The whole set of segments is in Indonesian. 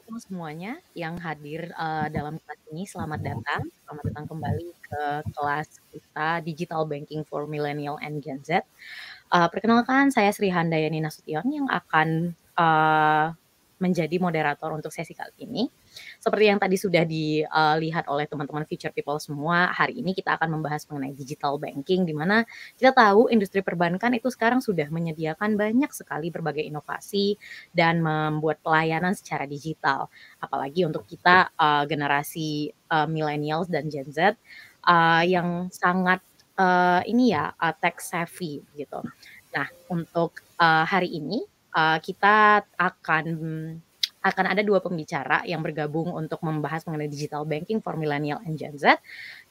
Halo semuanya yang hadir, dalam kelas ini, selamat datang. Selamat datang kembali ke kelas kita Digital Banking for Millennial and Gen Z. Perkenalkan saya Sri Handayani Nasution yang akan, menjadi moderator untuk sesi kali ini. Seperti yang tadi sudah dilihat oleh teman-teman Future People semua, hari ini kita akan membahas mengenai digital banking, di mana kita tahu industri perbankan itu sekarang sudah menyediakan banyak sekali berbagai inovasi dan membuat pelayanan secara digital. Apalagi untuk kita, generasi, millennials dan Gen Z, yang sangat, ini ya, tech savvy gitu. Nah, untuk, hari ini, kita akan ada 2 pembicara yang bergabung untuk membahas mengenai digital banking for millennial and Gen Z.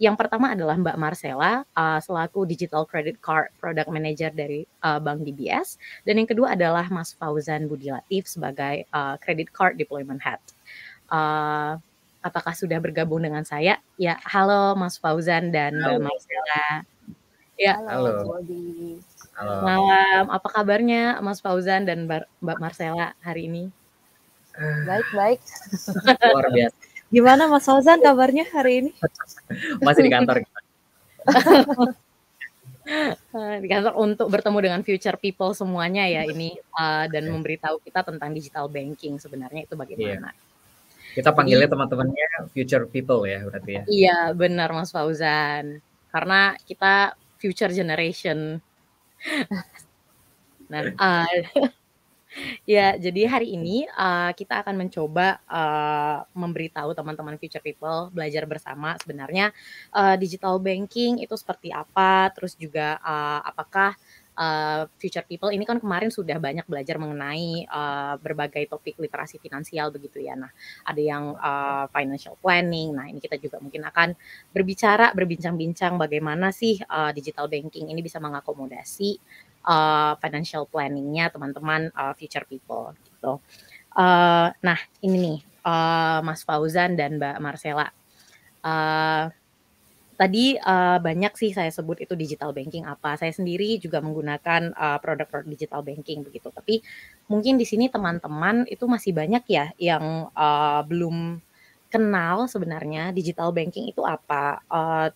Yang pertama adalah Mbak Marcella, selaku Digital Credit Card Product Manager dari, Bank DBS, dan yang kedua adalah Mas Fauzan Budi Latif sebagai, Credit Card Deployment Head. Eee, apakah sudah bergabung dengan saya? Ya, halo Mas Fauzan dan Mbak Halo, Marcella. Ya, halo Halo. Body. Halo. malam. Apa kabarnya Mas Fauzan dan Mbak Marcella hari ini? Baik-baik. Luar biasa. Gimana Mas Fauzan kabarnya hari ini? Masih di kantor. Di kantor untuk bertemu dengan future people semuanya ya ini, dan memberitahu kita tentang digital banking sebenarnya itu Iya. bagaimana. Kita Jadi panggilnya teman-temannya future people ya berarti ya? iya, benar Mas Fauzan. Karena kita future generation. Nah, ya jadi hari ini, kita akan mencoba, memberitahu teman-teman future people belajar bersama sebenarnya, digital banking itu seperti apa, terus juga, apakah, future people ini kan kemarin sudah banyak belajar mengenai, berbagai topik literasi finansial begitu ya. Nah, ada yang, financial planning. Nah, ini kita juga mungkin akan berbincang-bincang bagaimana sih, digital banking ini bisa mengakomodasi, financial planning-nya teman-teman, future people gitu. Nah ini nih, Mas Fauzan dan Mbak Marcella, tadi, banyak sih saya sebut itu digital banking apa, saya sendiri juga menggunakan, produk-produk digital banking begitu. Tapi mungkin di sini teman-teman itu masih banyak ya yang, belum kenal sebenarnya digital banking itu apa,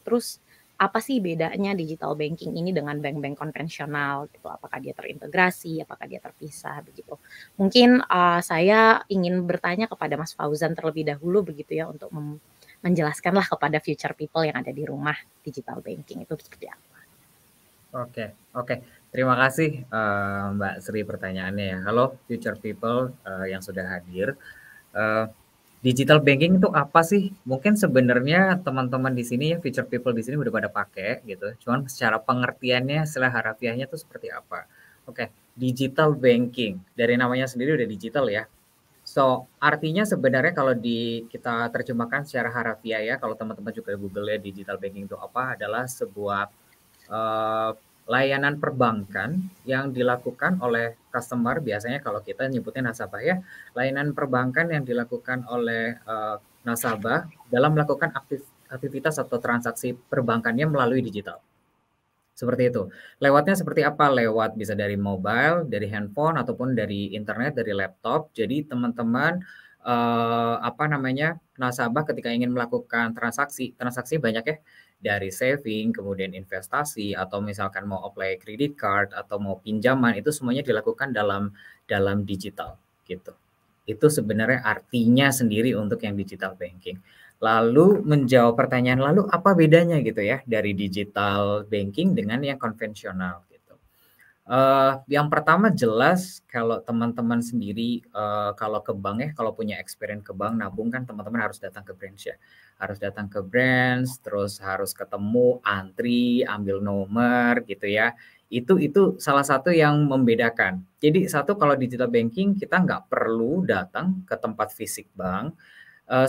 terus apa sih bedanya digital banking ini dengan bank-bank konvensional gitu, apakah dia terintegrasi, apakah dia terpisah begitu. Mungkin, saya ingin bertanya kepada Mas Fauzan terlebih dahulu begitu ya untuk menjelaskanlah kepada future people yang ada di rumah digital banking itu seperti apa. Oke. Terima kasih, Mbak Sri pertanyaannya ya. Halo future people, yang sudah hadir. Digital banking itu apa sih? Mungkin sebenarnya teman-teman di sini ya, future people di sini udah pada pakai gitu. Cuman secara pengertiannya, istilah harafiahnya itu seperti apa? Oke, digital banking. Dari namanya sendiri udah digital ya. So, artinya sebenarnya kalau kita terjemahkan secara harafiah ya, kalau teman-teman juga Google ya digital banking itu apa, adalah sebuah layanan perbankan yang dilakukan oleh customer, biasanya kalau kita nyebutnya nasabah ya, layanan perbankan yang dilakukan oleh nasabah dalam melakukan aktivitas atau transaksi perbankannya melalui digital. Seperti itu. Lewatnya seperti apa? Lewat bisa dari mobile, dari handphone, ataupun dari internet, dari laptop. Jadi teman-teman, nasabah ketika ingin melakukan transaksi banyak ya, dari saving, kemudian investasi, atau misalkan mau apply credit card, atau mau pinjaman, itu semuanya dilakukan dalam digital, gitu. Itu sebenarnya artinya sendiri untuk yang digital banking. Lalu menjawab pertanyaan, lalu apa bedanya gitu ya dari digital banking dengan yang konvensional gitu. Yang pertama jelas kalau teman-teman sendiri, kalau ke bank ya, kalau punya experience ke bank nabung kan teman-teman harus datang ke branch ya. Harus datang ke branch, terus harus ketemu, antri, ambil nomor gitu ya. Itu salah satu yang membedakan. Jadi satu kalau digital banking kita nggak perlu datang ke tempat fisik bank,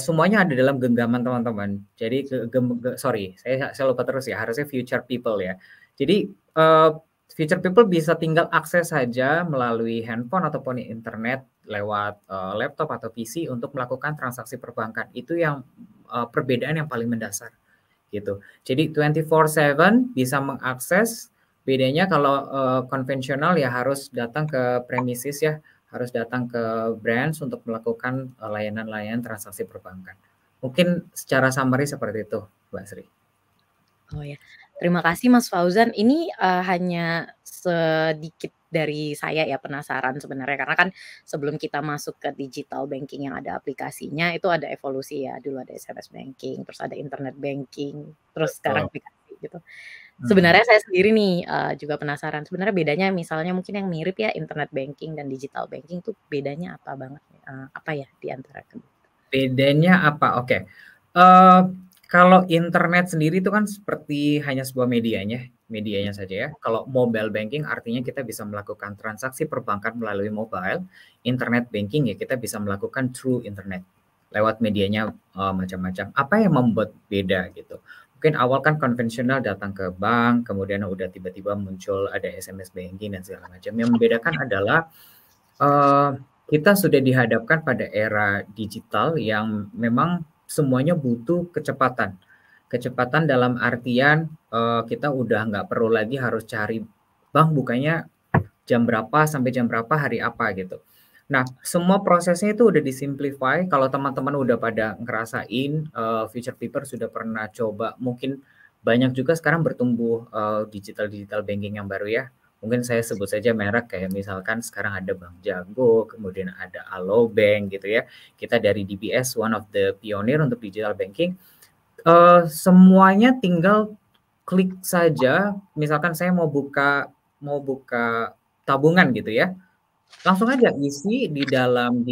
semuanya ada dalam genggaman teman-teman. Jadi saya lupa terus ya, harusnya future people ya. Jadi, future people bisa tinggal akses saja melalui handphone ataupun internet lewat, laptop atau PC untuk melakukan transaksi perbankan. Itu yang, perbedaan yang paling mendasar, gitu. Jadi 24/7 bisa mengakses, bedanya kalau, konvensional ya harus datang ke premises ya, harus datang ke branch untuk melakukan layanan-layanan transaksi perbankan. Mungkin secara summary seperti itu, Mbak Sri. Oh ya, terima kasih Mas Fauzan. Ini hanya sedikit dari saya ya penasaran sebenarnya karena kan sebelum kita masuk ke digital banking yang ada aplikasinya itu ada evolusi ya. Dulu ada SMS banking, terus ada internet banking, terus sekarang Betul. aplikasi gitu. Mhm. Sebenarnya saya sendiri nih juga penasaran. Sebenarnya bedanya misalnya mungkin yang mirip ya internet banking dan digital banking tuh bedanya apa banget? Apa ya di antara kedua? Bedanya apa? Oke. Eee, kalau internet sendiri itu kan seperti hanya sebuah medianya saja ya. Kalau mobile banking artinya kita bisa melakukan transaksi perbankan melalui mobile, internet banking ya kita bisa melakukan through internet, lewat medianya, macam-macam. Apa yang membuat beda gitu? Mungkin awal kan konvensional datang ke bank, kemudian udah tiba-tiba muncul ada SMS banking dan segala macam. Yang membedakan adalah Eee, kita sudah dihadapkan pada era digital yang memang semuanya butuh kecepatan. Kecepatan dalam artian, kita udah nggak perlu lagi harus cari bank bukanya jam berapa sampai jam berapa, hari apa gitu. Nah, semua prosesnya itu udah di-simplify, kalau teman-teman udah pada ngerasain, Future People sudah pernah coba, mungkin banyak juga sekarang bertumbuh, digital banking yang baru ya. Mungkin saya sebut saja merek kayak misalkan sekarang ada Bank Jago, kemudian ada Alobank gitu ya. Kita dari DBS one of the pionir untuk digital banking. Semuanya tinggal klik saja, misalkan saya mau buka tabungan gitu ya, langsung aja isi di dalam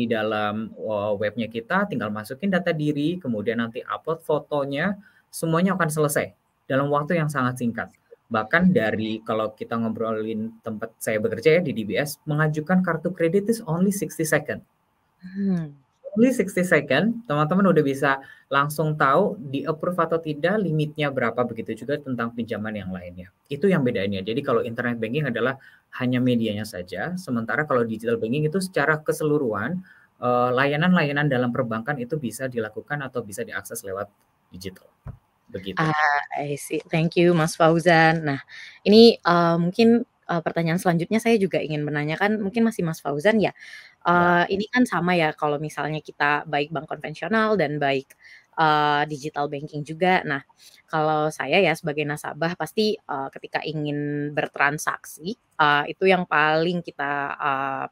webnya kita, tinggal masukin data diri, kemudian nanti upload fotonya, semuanya akan selesai dalam waktu yang sangat singkat. Bahkan dari kalau kita ngobrolin tempat saya bekerja ya di DBS, mengajukan kartu kredit is only 60 second. Hmm. Only 60 second, teman-teman udah bisa langsung tahu di-approve atau tidak, limitnya berapa, begitu juga tentang pinjaman yang lainnya. Itu yang bedanya. Jadi kalau internet banking adalah hanya medianya saja, sementara kalau digital banking itu secara keseluruhan, layanan-layanan dalam perbankan itu bisa dilakukan atau bisa diakses lewat digital, begitu. I see. Thank you Mas Fauzan. Nah, ini, mungkin, pertanyaan selanjutnya saya juga ingin menanyakan mungkin masih Mas Fauzan ya, Ya. ini kan sama ya kalau misalnya kita baik bank konvensional dan baik, digital banking juga. Nah, kalau saya ya sebagai nasabah pasti, ketika ingin bertransaksi, itu yang paling kita,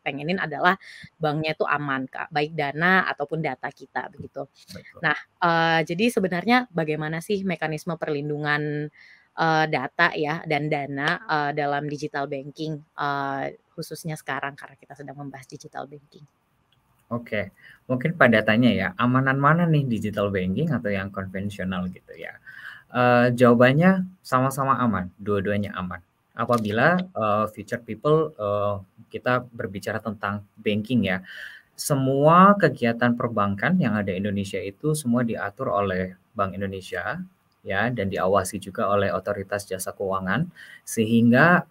pengenin adalah banknya itu aman, Kak, baik dana ataupun data kita begitu. Betul. Nah, jadi sebenarnya bagaimana sih mekanisme perlindungan, data ya dan dana, dalam digital banking, khususnya sekarang karena kita sedang membahas digital banking? Oke, mungkin pada tanya ya, amanan mana nih digital banking atau yang konvensional gitu ya? Jawabannya sama-sama aman, dua-duanya aman. Apabila, future people, kita berbicara tentang banking ya, semua kegiatan perbankan yang ada di Indonesia itu semua diatur oleh Bank Indonesia ya, dan diawasi juga oleh Otoritas Jasa Keuangan, sehingga,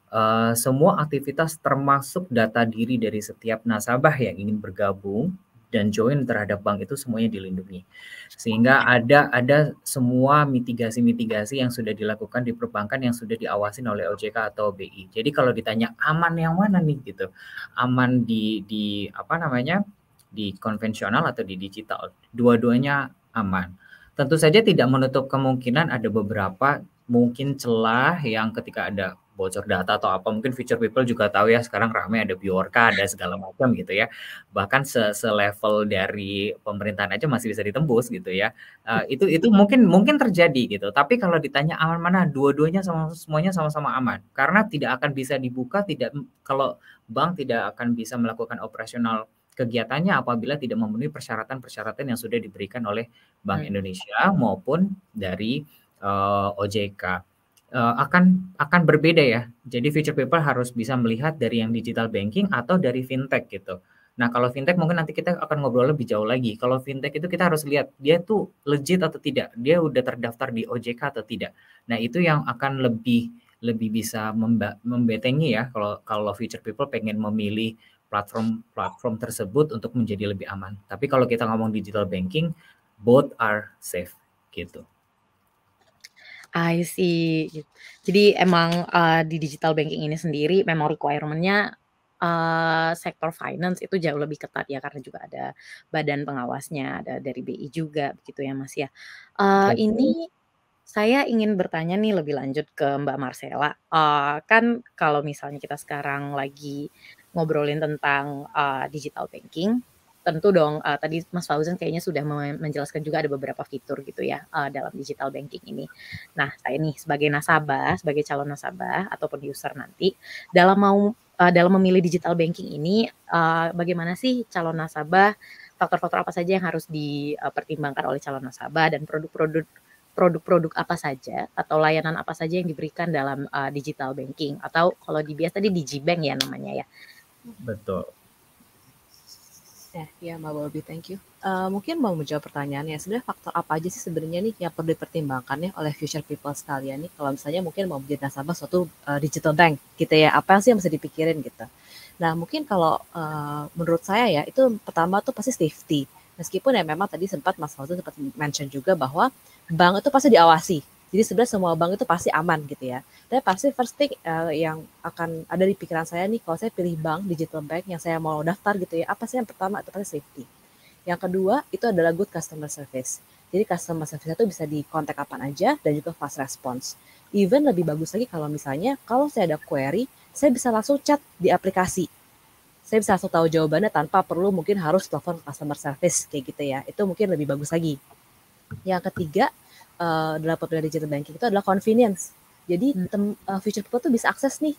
semua aktivitas termasuk data diri dari setiap nasabah yang ingin bergabung dan join terhadap bank itu semuanya dilindungi. Sehingga ada semua mitigasi-mitigasi yang sudah dilakukan di perbankan yang sudah diawasin oleh OJK atau BI. Jadi kalau ditanya aman yang mana nih gitu, aman di apa namanya, di konvensional atau di digital, dua-duanya aman. Tentu saja tidak menutup kemungkinan ada beberapa mungkin celah yang ketika ada bocor data atau apa, mungkin future people juga tahu ya sekarang ramai ada Biorka, ada segala macam gitu ya. Bahkan selevel dari pemerintahan aja masih bisa ditembus gitu ya. Itu mungkin terjadi gitu. Tapi kalau ditanya aman mana, dua-duanya semuanya sama-sama aman. Karena tidak akan bisa dibuka, kalau bank tidak akan bisa melakukan operasional kegiatannya apabila tidak memenuhi persyaratan-persyaratan yang sudah diberikan oleh Bank Mmm. Indonesia maupun dari, OJK. Akan berbeda ya. Jadi future people harus bisa melihat dari yang digital banking atau dari fintech gitu. Nah, kalau fintech mungkin nanti kita akan ngobrol lebih jauh lagi. Kalau fintech itu kita harus lihat dia tuh legit atau tidak, dia udah terdaftar di OJK atau tidak. Nah, itu yang akan lebih lebih bisa membentengi ya kalau future people pengen memilih platform tersebut untuk menjadi lebih aman. Tapi kalau kita ngomong digital banking, both are safe gitu. I see. Jadi emang, di digital banking ini sendiri memang requirement-nya sektor finance itu jauh lebih ketat ya karena juga ada badan pengawasnya, ada dari BI juga begitu ya, Mas, ya. Betul. Ini saya ingin bertanya nih lebih lanjut ke Mbak Marcella, kan kalau misalnya kita sekarang lagi ngobrolin tentang, digital banking, tentu dong, tadi Mas Fauzan kayaknya sudah menjelaskan juga ada beberapa fitur gitu ya, dalam digital banking ini. Nah, saya nih sebagai nasabah, sebagai calon nasabah ataupun user nanti, dalam memilih digital banking ini, bagaimana sih calon nasabah, faktor-faktor apa saja yang harus dipertimbangkan oleh calon nasabah dan produk-produk apa saja atau layanan apa saja yang diberikan dalam, digital banking atau kalau di biasa tadi digibank ya namanya ya? Betul. Ya, Mbak Bobby, thank you. Mungkin mau menjawab pertanyaannya, sebenarnya faktor apa aja sih sebenarnya nih yang perlu dipertimbangkan ya oleh future people sekalian nih, kalau misalnya mungkin mau menjadi nasabah suatu digital bank gitu ya, apa sih yang mesti dipikirin gitu. Nah, mungkin kalau menurut saya ya, itu pertama tuh pasti safety. Meskipun ya memang tadi sempat Mas Fauzan sempat mention juga bahwa bank itu pasti diawasi. Jadi sebenarnya semua bank itu pasti aman gitu ya. Tapi pasti first thing yang akan ada di pikiran saya nih, kalau saya pilih bank, digital bank yang saya mau daftar gitu ya, apa sih yang pertama? Itu pasti safety. Yang kedua, itu adalah good customer service. Jadi customer service itu bisa dikontak kapan aja dan juga fast response. Even lebih bagus lagi kalau misalnya, kalau saya ada query, saya bisa langsung chat di aplikasi. Saya bisa langsung tahu jawabannya tanpa perlu mungkin harus telepon customer service kayak gitu ya. Itu mungkin lebih bagus lagi. Yang ketiga, dalam popular digital banking itu adalah convenience. Jadi future people tuh bisa akses nih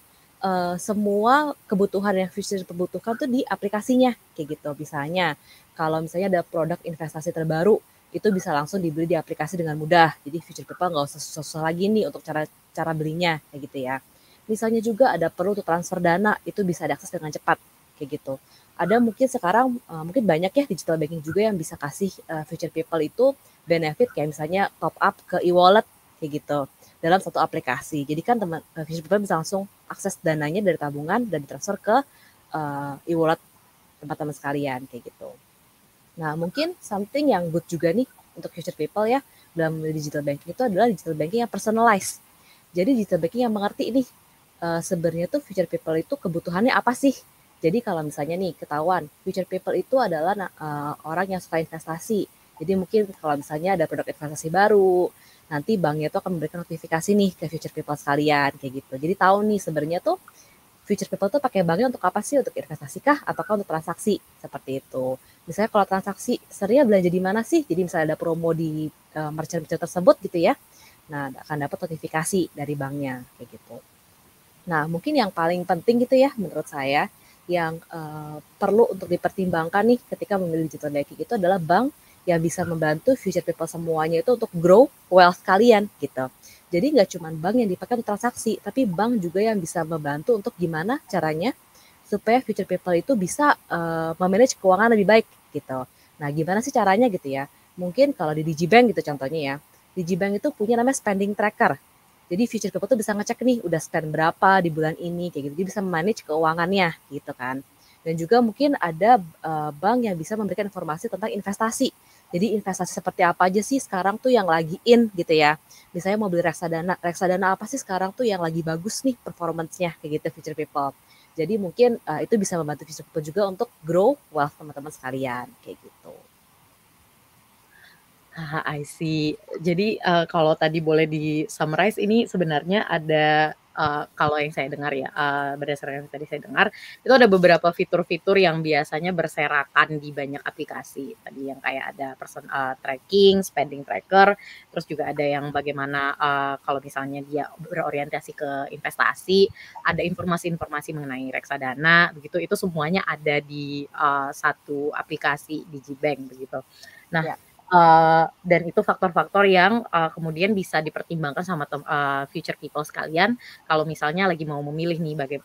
semua kebutuhan yang future butuhkan tuh di aplikasinya kayak gitu. Misalnya kalau misalnya ada produk investasi terbaru itu bisa langsung dibeli di aplikasi dengan mudah. Jadi future people nggak usah susah lagi nih untuk cara belinya kayak gitu ya. Misalnya juga ada perlu untuk transfer dana itu bisa diakses dengan cepat kayak gitu. Ada mungkin sekarang mungkin banyak ya digital banking juga yang bisa kasih future people itu benefit kayak misalnya top up ke e-wallet kayak gitu dalam satu aplikasi. Jadi kan future people bisa langsung akses dananya dari tabungan dan ditransfer ke e-wallet teman-teman sekalian kayak gitu. Nah, mungkin something yang good juga nih untuk future people ya dalam digital banking itu adalah digital banking yang personalized. Jadi digital banking yang mengerti nih sebenarnya tuh future people itu kebutuhannya apa sih. Jadi kalau misalnya nih ketahuan future people itu adalah orang yang suka investasi. Jadi mungkin kalau misalnya ada produk investasi baru, nanti banknya tuh akan memberikan notifikasi nih ke future people sekalian kayak gitu. Jadi tahu nih sebenarnya tuh future people tuh pakai banknya untuk apa sih? Untuk investasi kah? Ataukah untuk transaksi? Seperti itu. Misalnya kalau transaksi, seringnya belanja di mana sih? Jadi misalnya ada promo di merchant-merchant tersebut gitu ya. Nah, akan dapat notifikasi dari banknya kayak gitu. Nah, mungkin yang paling penting gitu ya menurut saya yang perlu untuk dipertimbangkan nih ketika memilih digital banking itu adalah bank yang bisa membantu future people semuanya itu untuk grow wealth kalian gitu. Jadi nggak cuma bank yang dipakai untuk transaksi, tapi bank juga yang bisa membantu untuk gimana caranya supaya future people itu bisa memanage keuangan lebih baik gitu. Nah, gimana sih caranya gitu ya? Mungkin kalau di Digibank gitu contohnya ya. Digibank itu punya namanya spending tracker. Jadi future people tuh bisa ngecek nih udah spend berapa di bulan ini kayak gitu. Dia bisa manage keuangannya gitu kan. Dan juga mungkin ada bank yang bisa memberikan informasi tentang investasi. Jadi investasi seperti apa aja sih sekarang tuh yang lagi in gitu ya. Misalnya mau beli reksadana, reksadana apa sih sekarang tuh yang lagi bagus nih performance-nya kayak gitu future people. Jadi mungkin itu bisa membantu future people juga untuk grow wealth teman-teman sekalian kayak gitu. I see. Jadi, kalau tadi boleh di-summarize ini sebenarnya ada, kalau yang saya dengar ya, berdasarkan yang tadi saya dengar, itu ada beberapa fitur-fitur yang biasanya berserakan di banyak aplikasi. Tadi yang kayak ada tracking, spending tracker, terus juga ada yang bagaimana, kalau misalnya dia berorientasi ke investasi, ada informasi-informasi mengenai reksadana, begitu, itu semuanya ada di, satu aplikasi digibank, begitu. Nah, Ya. dan itu faktor-faktor yang, kemudian bisa dipertimbangkan sama future people sekalian, kalau misalnya lagi mau memilih nih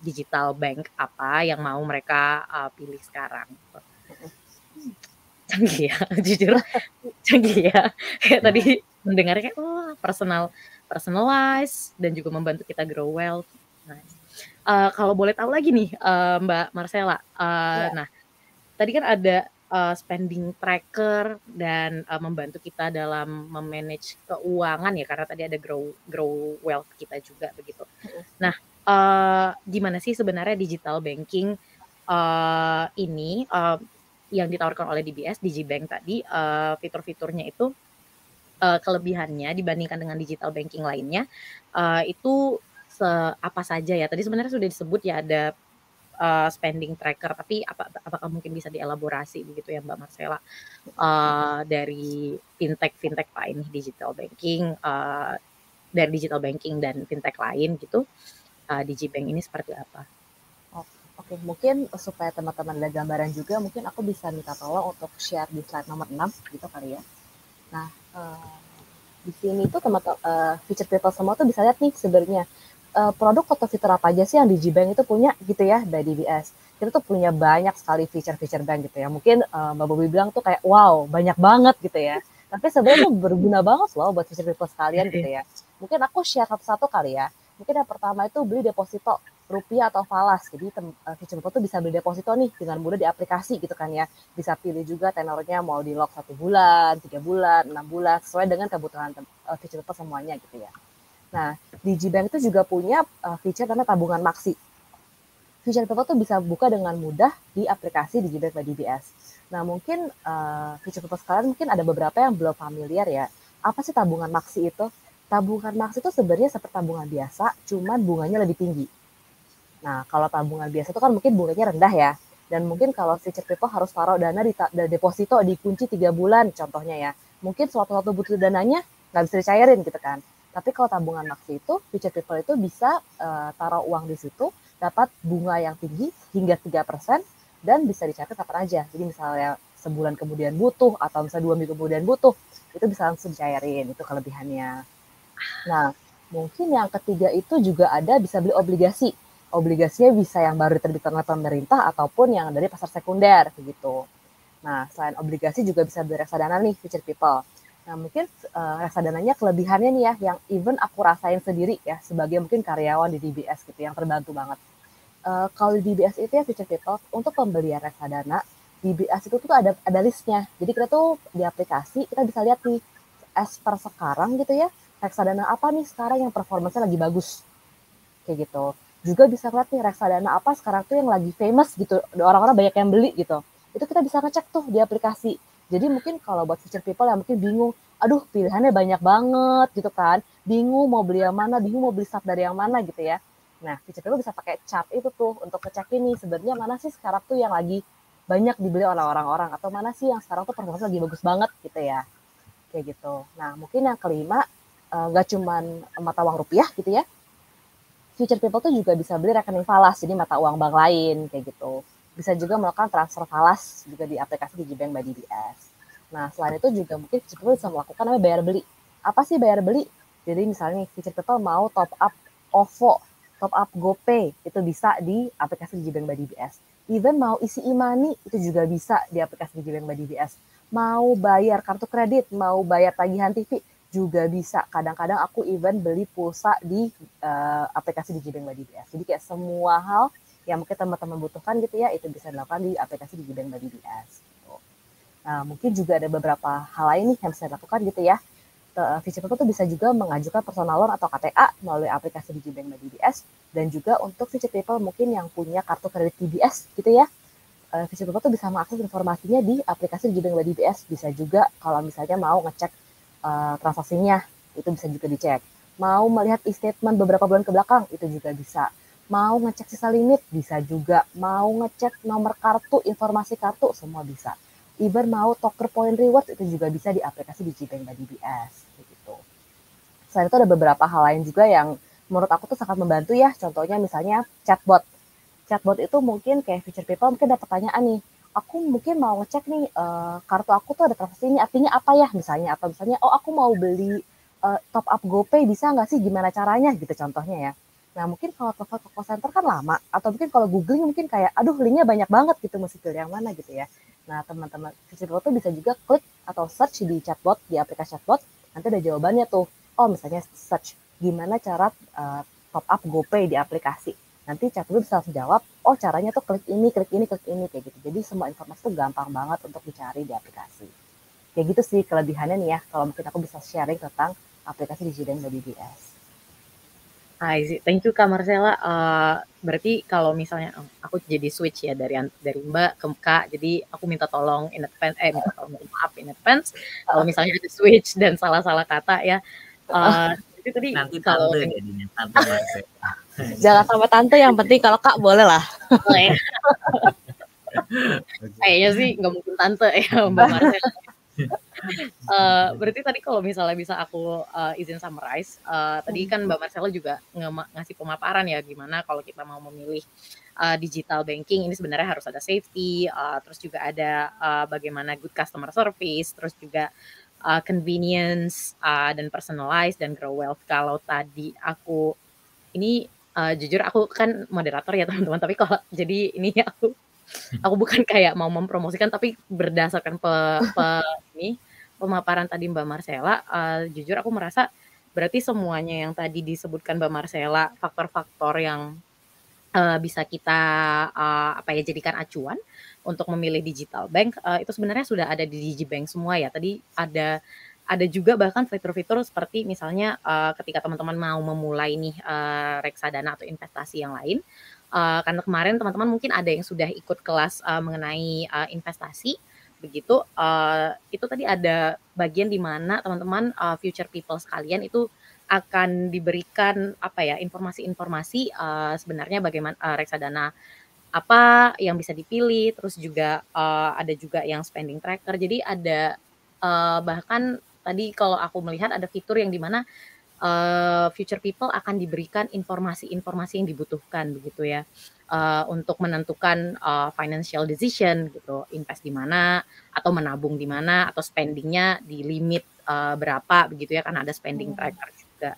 digital bank apa yang mau mereka, pilih sekarang, gitu. Canggih ya, jujur canggih ya. Kayak tadi mendengarnya kayak, oh personalize dan juga membantu kita grow wealth. Nice. Kalau boleh tahu lagi nih, Mbak Marcella, Ya. nah tadi kan ada, spending tracker dan, membantu kita dalam me-manage keuangan ya karena tadi ada grow grow wealth kita juga begitu. Nah, gimana sih sebenarnya digital banking ini yang ditawarkan oleh DBS, digibank tadi, fitur-fiturnya itu kelebihannya dibandingkan dengan digital banking lainnya, itu apa saja ya? Tadi sebenarnya sudah disebut ya ada, spending tracker, tapi apakah mungkin bisa dielaborasi begitu ya Mbak Marcella, dari fintech-fintech lain digital banking, dari digital banking dan fintech lain gitu, digibank ini seperti apa? Oke, mungkin supaya teman-teman ada gambaran juga, mungkin aku bisa minta tolong untuk share di slide nomor 6 gitu kali ya. Nah, di sini tuh teman-teman feature people semua tuh bisa lihat nih sebenarnya produk atau fitur apa aja sih yang Digibank itu punya gitu ya dari DBS. Kita tuh punya banyak sekali feature-feature bank gitu ya. Mungkin Mbak Bobi bilang tuh kayak wow banyak banget gitu ya. Tapi sebenarnya tuh berguna banget loh buat feature people sekalian gitu ya. Mungkin aku share satu-satu kali ya. Mungkin yang pertama itu beli deposito rupiah atau falas. Jadi feature people tuh bisa beli deposito nih dengan mudah di aplikasi gitu kan ya. Bisa pilih juga tenornya mau di lock 1 bulan, 3 bulan, 6 bulan sesuai dengan kebutuhan feature people semuanya gitu ya. Nah, Digibank itu juga punya feature namanya tabungan maksi. Feature people tuh bisa buka dengan mudah di aplikasi Digibank by DBS. Nah, mungkin feature people sekalian mungkin ada beberapa yang belum familiar ya. Apa sih tabungan maksi itu? Tabungan maksi itu sebenarnya seperti tabungan biasa, cuman bunganya lebih tinggi. Nah, kalau tabungan biasa itu kan mungkin bunganya rendah ya. Dan mungkin kalau feature people harus taruh dana di deposito dikunci 3 bulan contohnya ya. Mungkin suatu-suatu butuh dananya nggak bisa dicairin gitu kan. Tapi kalau tabungan maksi itu, feature people itu bisa taruh uang di situ, dapat bunga yang tinggi hingga 3% dan bisa dicatat kapan aja. Jadi misalnya sebulan kemudian butuh atau misalnya 2 minggu kemudian butuh, itu bisa langsung dicairin, itu kelebihannya. Nah, mungkin yang ketiga itu juga ada bisa beli obligasi. Obligasinya bisa yang baru diterbitkan oleh pemerintah ataupun yang dari pasar sekunder begitu. Nah, selain obligasi juga bisa beli reksadana nih, feature people. Nah, mungkin reksadananya kelebihannya nih ya, yang even aku rasain sendiri ya, sebagai mungkin karyawan di DBS gitu, yang terbantu banget. Kalau di DBS itu ya, feature people, untuk pembelian reksadana, DBS itu tuh ada listnya. Jadi kita tuh di aplikasi, kita bisa lihat nih, as per sekarang gitu ya, reksadana apa nih sekarang yang performanya lagi bagus, kayak gitu. Juga bisa ngeliat nih reksadana apa sekarang tuh yang lagi famous gitu, orang-orang banyak yang beli gitu. Itu kita bisa ngecek tuh di aplikasi. Jadi mungkin kalau buat future people yang mungkin bingung, aduh pilihannya banyak banget gitu kan, bingung mau beli yang mana, bingung mau beli start dari yang mana gitu ya. Nah, future people bisa pakai chart itu tuh untuk ngecek ini sebenarnya mana sih sekarang tuh yang lagi banyak dibeli oleh orang-orang atau mana sih yang sekarang tuh performanya lagi bagus banget gitu ya. Kayak gitu. Nah, mungkin yang kelima, nggak cuman mata uang rupiah gitu ya, future people tuh juga bisa beli rekening falas, jadi mata uang bank lain, kayak gitu. Bisa juga melakukan transfer falas juga di aplikasi Digibank by DBS. Nah, selain itu juga mungkin future people bisa melakukan namanya bayar beli. Apa sih bayar beli? Jadi misalnya future people mau top up OVO, top up GoPay, itu bisa di aplikasi Digibank by DBS. Even mau isi e-money, itu juga bisa di aplikasi Digibank by DBS. Mau bayar kartu kredit, mau bayar tagihan TV, juga bisa. Kadang-kadang aku even beli pulsa di aplikasi Digibank by DBS. Jadi kayak semua hal yang mungkin teman-teman butuhkan gitu ya, itu bisa dilakukan di aplikasi Digibank by DBS. Gitu. Nah, mungkin juga ada beberapa hal lain nih yang bisa dilakukan gitu ya. Feature people tuh bisa juga mengajukan personal loan atau KTA melalui aplikasi Digibank by DBS. Dan juga untuk feature people mungkin yang punya kartu kredit DBS gitu ya. Feature people tuh bisa mengakses informasinya di aplikasi Digibank by DBS. Bisa juga kalau misalnya mau ngecek transaksinya, itu bisa juga dicek. Mau melihat e-statement beberapa bulan ke belakang, itu juga bisa. Mau ngecek sisa limit, bisa juga. Mau ngecek nomor kartu, informasi kartu, semua bisa. Even mau Talker Point Rewards, itu juga bisa di aplikasi Digibank by DBS. Gitu. Selain itu ada beberapa hal lain juga yang menurut aku tuh sangat membantu ya. Contohnya misalnya chatbot. Chatbot itu mungkin kayak future people mungkin ada pertanyaan nih, aku mungkin mau ngecek nih kartu aku tuh ada transaksi ini artinya apa ya misalnya, atau misalnya oh aku mau beli top up GoPay bisa nggak sih, gimana caranya gitu contohnya ya. Nah mungkin kalau telepon ke call center kan lama, atau mungkin kalau googling mungkin kayak aduh linknya banyak banget gitu, mesti pilih yang mana gitu ya. Nah teman-teman future people tuh bisa juga klik atau search di chatbot, di aplikasi chatbot, nanti ada jawabannya tuh. Oh misalnya search gimana cara top up GoPay di aplikasi, nanti chatbot bisa langsung jawab, oh caranya tuh klik ini, klik ini, klik ini, kayak gitu. Jadi semua informasi tuh gampang banget untuk dicari di aplikasi. Kayak gitu sih kelebihannya nih ya, kalau mungkin aku bisa sharing tentang aplikasi Digibank by DBS. I see. Thank you Kak Marcella. Berarti kalau misalnya aku jadi switch ya dari Mbak ke Kak, jadi aku minta tolong in advance, maaf in advance kalau misalnya ada switch dan salah-salah kata ya. Jadi tadi Nanti kalau tante jadinya, Tante Marcella. Jangan sama tante, yang penting kalau Kak boleh lah. oh ya, kayaknya sih nggak mungkin tante ya Mbak Marcella. Berarti tadi kalau misalnya bisa aku izin summarize, tadi kan Mbak Marcella juga ngasih pemaparan ya gimana kalau kita mau memilih digital banking ini sebenarnya harus ada safety, terus juga ada bagaimana good customer service, terus juga convenience dan personalized dan grow wealth. Kalau tadi aku ini jujur aku kan moderator ya teman-teman, tapi kalau jadi ini aku bukan kayak mau mempromosikan tapi berdasarkan ini pemaparan tadi Mbak Marcella, jujur aku merasa berarti semuanya yang tadi disebutkan Mbak Marcella, faktor-faktor yang bisa kita jadikan acuan untuk memilih digital bank, itu sebenarnya sudah ada di digibank semua ya. Tadi ada juga bahkan fitur-fitur seperti misalnya ketika teman-teman mau memulai nih reksadana atau investasi yang lain, karena kemarin teman-teman mungkin ada yang sudah ikut kelas mengenai investasi begitu, itu tadi ada bagian di mana teman-teman future people sekalian itu akan diberikan informasi-informasi sebenarnya bagaimana reksadana apa yang bisa dipilih, terus juga ada juga yang spending tracker. Jadi ada bahkan tadi kalau aku melihat ada fitur yang di mana future people akan diberikan informasi-informasi yang dibutuhkan begitu ya, untuk menentukan financial decision gitu, invest di mana, atau menabung di mana, atau spending-nya di limit berapa begitu ya, karena ada spending tracker juga.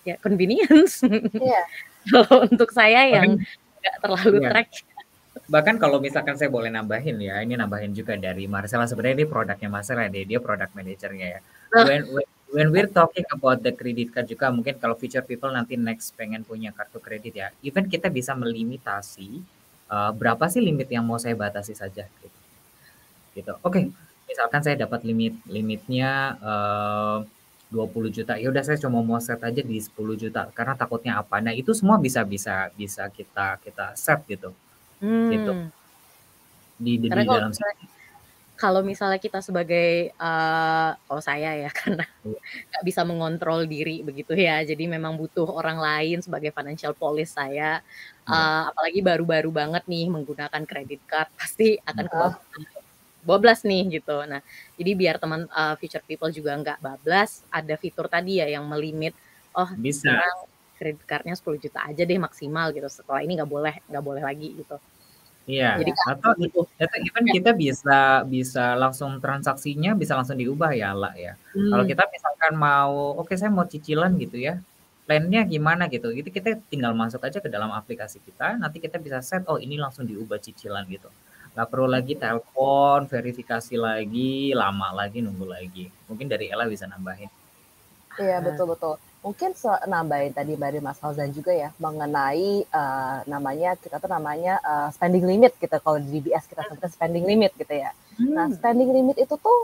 Ya convenience. Iya. Kalau untuk saya yang nggak terlalu Iya. track. Bahkan kalau misalkan saya boleh nambahin ya, ini nambahin juga dari Marcella, sebenarnya ini produknya Marcella deh, dia product manager-nya ya. When we're talking about the credit card juga, mungkin kalau future people nanti next pengen punya kartu kredit ya, even kita bisa melimitasi berapa sih limit yang mau saya batasi saja gitu. Oke, misalkan saya dapat limitnya 20 juta, ya udah saya cuma mau set aja di 10 juta karena takutnya apa. Nah, itu semua bisa kita set gitu. Gitu. Di Karena dalam kalau misalnya kita sebagai kalau saya ya karena nggak bisa mengontrol diri begitu ya, jadi memang butuh orang lain sebagai financial police saya, apalagi baru-baru banget nih menggunakan credit card, pasti akan kebablas nih gitu. Nah, jadi biar teman future people juga nggak bablas, ada fitur tadi ya yang melimit, oh bisa. sekarang credit card-nya 10 juta aja deh maksimal gitu, setelah ini nggak boleh lagi gitu. Iya, Jadi atau even kita bisa langsung transaksinya bisa langsung diubah ya, Lah ya. Kalau kita misalkan mau, oke saya mau cicilan gitu ya, plan-nya gimana gitu, itu kita tinggal masuk aja ke dalam aplikasi kita, nanti kita bisa set, oh ini langsung diubah cicilan gitu. Nggak perlu lagi telepon, verifikasi lagi, lama lagi, nunggu lagi. Mungkin dari Ella bisa nambahin. Iya, betul-betul. Mungkin nambahin tadi dari Mas Fauzan juga ya, mengenai kita tuh namanya spending limit gitu. Kalau di DBS kita sebutnya spending limit gitu ya. Nah, spending limit itu tuh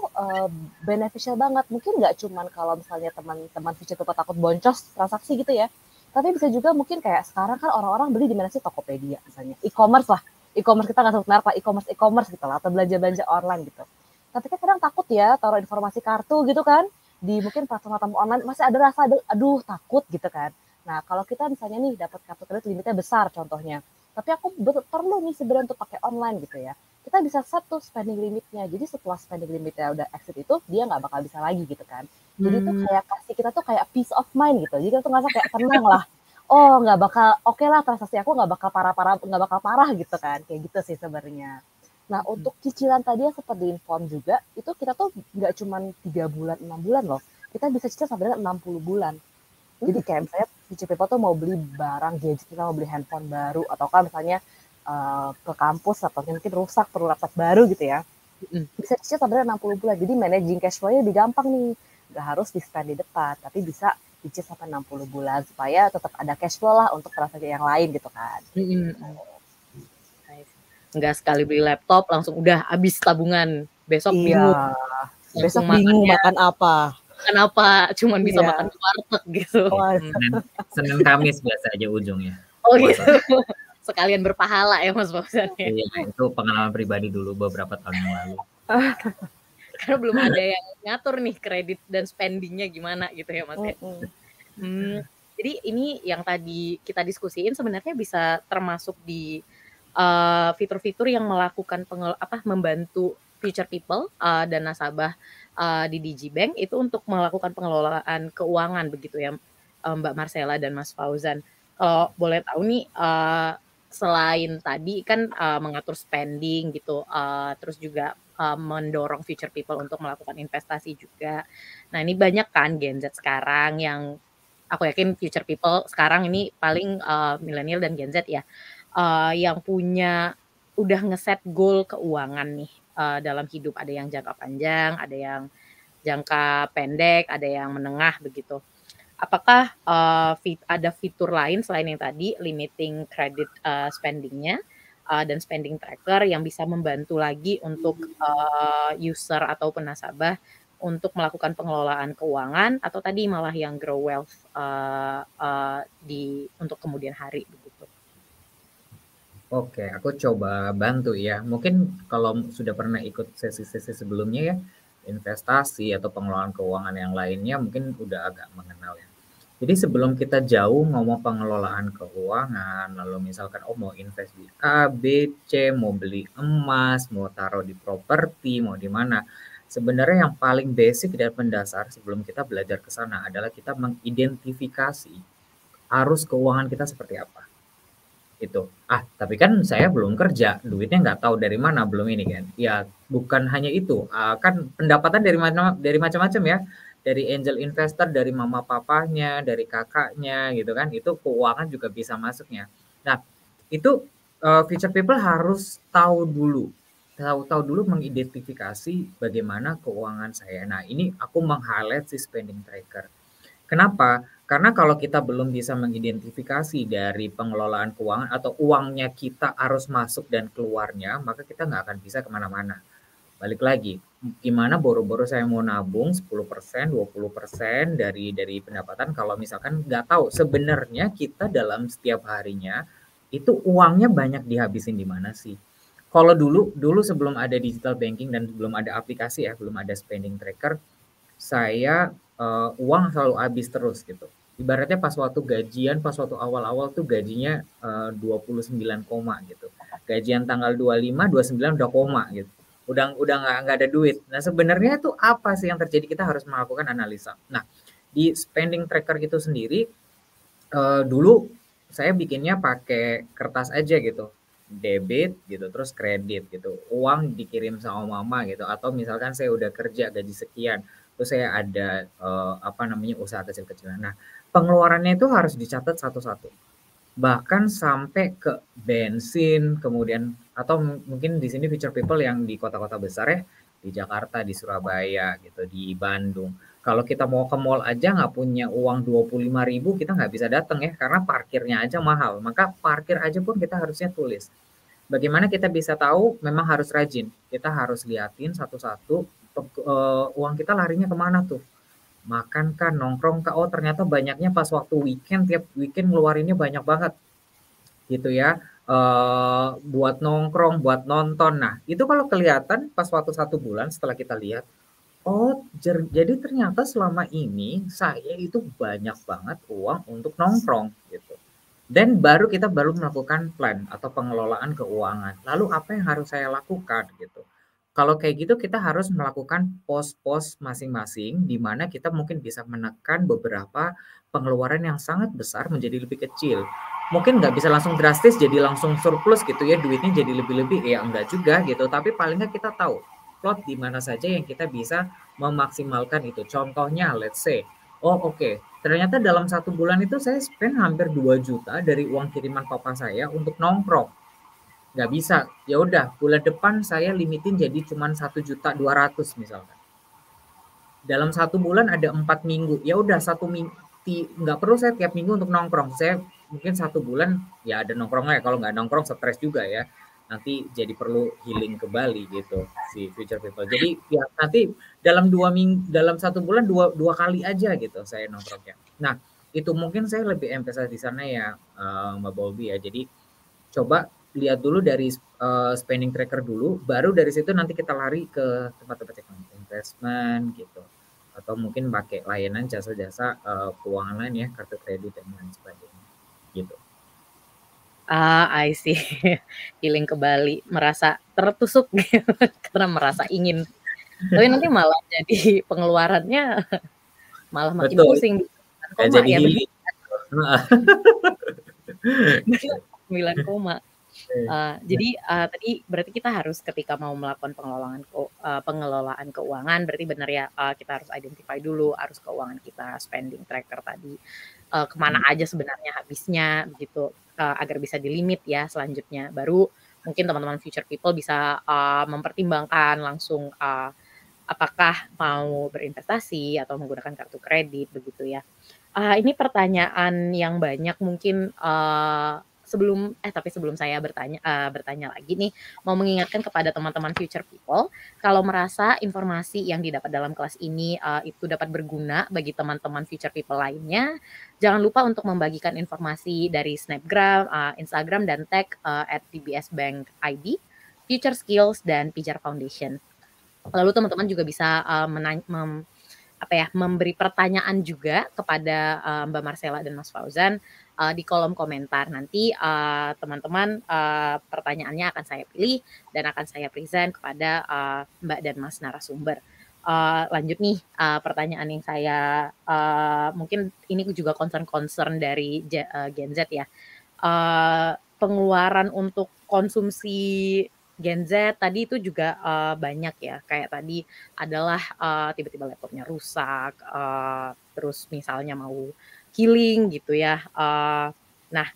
beneficial banget. Mungkin nggak cuman kalau misalnya teman-teman future people takut boncos transaksi gitu ya. Tapi bisa juga mungkin kayak sekarang kan orang-orang beli di mana sih, Tokopedia misalnya. E-commerce lah. E-commerce kita nggak sebut merek lah, e-commerce gitu lah. Atau belanja-belanja online gitu. Tapi kan kadang takut ya taruh informasi kartu gitu kan di mungkin platform online, masih ada rasa aduh takut gitu kan. Nah, kalau kita misalnya nih dapat kartu kredit limitnya besar contohnya, tapi aku perlu nih sebenarnya untuk pakai online gitu ya, kita bisa set tuh spending limitnya. Jadi setelah spending limitnya udah exit itu, dia nggak bakal bisa lagi gitu kan. Jadi tuh kayak kasih kita tuh kayak peace of mind gitu. Jadi kita tuh ngerasa kayak tenang lah. Oh, nggak bakal oke lah, transaksi aku nggak bakal parah gitu kan. Kayak gitu sih sebenarnya. Nah, untuk cicilan tadi yang seperti inform juga, itu kita tuh nggak cuma 3 bulan, 6 bulan loh. Kita bisa cicil sampai dengan 60 bulan. Jadi kayak misalnya future people tuh mau beli barang gadget, kita mau beli handphone baru, atau kan misalnya ke kampus, atau mungkin rusak, perlu laptop baru gitu ya. Bisa cicil sampai dengan 60 bulan. Jadi managing cash flow-nya lebih gampang nih. Nggak harus di-spend di depan, tapi bisa cicil sampai 60 bulan, supaya tetap ada cash flow lah untuk transaksi yang lain gitu kan. Nggak sekali beli laptop langsung udah habis tabungan, besok bingung. Besok bingung makan apa. kenapa cuman bisa Iya. makan di warteg gitu. Wah. Senin Kamis biasa aja ujungnya. Oh gitu. Puasa. Sekalian berpahala ya Mas Fauzan ya. Iya, itu pengalaman pribadi dulu beberapa tahun yang lalu. Karena belum ada yang ngatur nih kredit dan spendingnya gimana gitu ya Mas ya. Jadi ini yang tadi kita diskusiin sebenarnya bisa termasuk di fitur-fitur yang melakukan membantu future people dan nasabah di Digibank itu untuk melakukan pengelolaan keuangan begitu ya Mbak Marcella dan Mas Fauzan. Kalau boleh tahu nih selain tadi kan mengatur spending gitu, terus juga mendorong future people untuk melakukan investasi juga. Nah ini banyak kan Gen Z sekarang yang aku yakin future people sekarang ini paling milenial dan Gen Z ya, yang udah ngeset goal keuangan nih dalam hidup. Ada yang jangka panjang, ada yang jangka pendek, ada yang menengah begitu. Apakah ada fitur lain selain yang tadi limiting credit spendingnya dan spending tracker yang bisa membantu lagi untuk user ataupun nasabah untuk melakukan pengelolaan keuangan atau tadi malah yang grow wealth untuk kemudian hari begitu? Oke, aku coba bantu ya. Mungkin kalau sudah pernah ikut sesi-sesi sebelumnya ya, investasi atau pengelolaan keuangan yang lainnya mungkin udah agak mengenal ya. Jadi sebelum kita jauh ngomong pengelolaan keuangan, lalu misalkan mau invest di A, B, C, mau beli emas, mau taruh di properti, mau di mana. Sebenarnya yang paling basic dan mendasar sebelum kita belajar ke sana adalah kita mengidentifikasi arus keuangan kita seperti apa. Itu. Tapi kan saya belum kerja, duitnya nggak tahu dari mana, belum ini kan. Ya, bukan hanya itu, kan pendapatan dari macam-macam ya. Dari angel investor, dari mama papanya, dari kakaknya gitu kan. Itu keuangan juga bisa masuknya. Nah, itu future people harus tahu dulu mengidentifikasi bagaimana keuangan saya. Nah, ini aku meng-highlight si spending tracker. Kenapa? Karena kalau kita belum bisa mengidentifikasi dari pengelolaan keuangan atau uangnya kita harus masuk dan keluarnya, maka kita nggak akan bisa kemana-mana. Balik lagi, gimana boro-boro saya mau nabung 10%, 20% dari pendapatan kalau misalkan nggak tahu sebenarnya kita dalam setiap harinya itu uangnya banyak dihabisin di mana sih. Kalau dulu sebelum ada digital banking dan belum ada aplikasi ya, belum ada spending tracker, saya uang selalu habis terus gitu. Ibaratnya pas waktu gajian, pas waktu awal-awal tuh gajinya 29 koma gitu. Gajian tanggal 25, 29 udah koma gitu. Udah nggak ada duit. Nah sebenarnya itu apa sih yang terjadi? Kita harus melakukan analisa. Nah di spending tracker itu sendiri dulu saya bikinnya pakai kertas aja gitu, debit gitu, terus kredit gitu. Uang dikirim sama mama gitu. Atau misalkan saya udah kerja gaji sekian, terus saya ada usaha kecil-kecilan. Nah pengeluarannya itu harus dicatat satu-satu. Bahkan sampai ke bensin, kemudian atau mungkin di sini future people yang di kota-kota besar ya, di Jakarta, di Surabaya gitu, di Bandung. Kalau kita mau ke mall aja nggak punya uang 25.000, kita nggak bisa datang ya, karena parkirnya aja mahal. Maka parkir aja pun kita harusnya tulis. Bagaimana kita bisa tahu? Memang harus rajin. Kita harus liatin satu-satu uang kita larinya kemana tuh. Makan kan, nongkrong kah, ternyata banyaknya pas waktu weekend, tiap weekend ngeluarinnya banyak banget gitu ya, buat nongkrong, buat nonton. Nah itu kalau kelihatan pas waktu 1 bulan setelah kita lihat, jadi ternyata selama ini saya itu banyak banget uang untuk nongkrong gitu. Dan kita baru melakukan plan atau pengelolaan keuangan. Lalu apa yang harus saya lakukan gitu. Kalau kayak gitu kita harus melakukan pos-pos masing-masing di mana kita mungkin bisa menekan beberapa pengeluaran yang sangat besar menjadi lebih kecil. Mungkin nggak bisa langsung drastis jadi langsung surplus gitu ya, duitnya jadi lebih-lebih, ya enggak juga gitu. Tapi paling nggak kita tahu plot di mana saja yang kita bisa memaksimalkan itu. Contohnya let's say, ternyata dalam 1 bulan itu saya spend hampir 2 juta dari uang kiriman papa saya untuk nongkrong. Nggak bisa, ya udah bulan depan saya limitin jadi cuma 1.200.000 misalkan. Dalam 1 bulan ada 4 minggu, ya udah 1 minggu, nggak perlu saya tiap minggu untuk nongkrong. Saya mungkin 1 bulan ya ada nongkrongnya, kalau nggak nongkrong stres juga ya. nanti jadi perlu healing ke Bali gitu si future people. Jadi ya nanti dalam dalam 1 bulan dua kali aja gitu saya nongkrongnya. Nah itu mungkin saya lebih emphasize di sana ya Mbak Bobby ya. Jadi coba lihat dulu dari spending tracker dulu, baru dari situ nanti kita lari ke tempat-tempat investment gitu, atau mungkin pakai layanan jasa-jasa keuangan lain ya, kartu kredit dan lain sebagainya gitu. I see. Healing ke Bali, merasa tertusuk gitu, karena merasa ingin. Tapi nanti malah jadi pengeluarannya malah makin Betul. pusing. Nggak jadi healing. 9 koma. Jadi tadi berarti kita harus ketika mau melakukan pengelolaan keuangan, berarti benar ya, kita harus identify dulu arus keuangan kita, spending tracker tadi, kemana aja sebenarnya habisnya begitu, agar bisa dilimit ya selanjutnya. Baru mungkin teman-teman future people bisa mempertimbangkan langsung apakah mau berinvestasi atau menggunakan kartu kredit begitu ya. Ini pertanyaan yang banyak mungkin tapi sebelum saya bertanya lagi nih, mau mengingatkan kepada teman-teman future people, kalau merasa informasi yang didapat dalam kelas ini itu dapat berguna bagi teman-teman future people lainnya, jangan lupa untuk membagikan informasi dari Snapgram, Instagram, dan tag @DBS Bank ID, Future Skills, dan Pijar Foundation. Lalu teman-teman juga bisa memberi pertanyaan juga kepada Mbak Marcella dan Mas Fauzan di kolom komentar. Nanti teman-teman pertanyaannya akan saya pilih dan akan saya present kepada Mbak dan Mas narasumber. Lanjut nih pertanyaan yang saya mungkin ini juga concern dari Gen Z ya. Pengeluaran untuk konsumsi Gen Z tadi itu juga banyak ya, kayak tadi adalah tiba-tiba laptopnya rusak, terus misalnya mau healing gitu ya. Nah,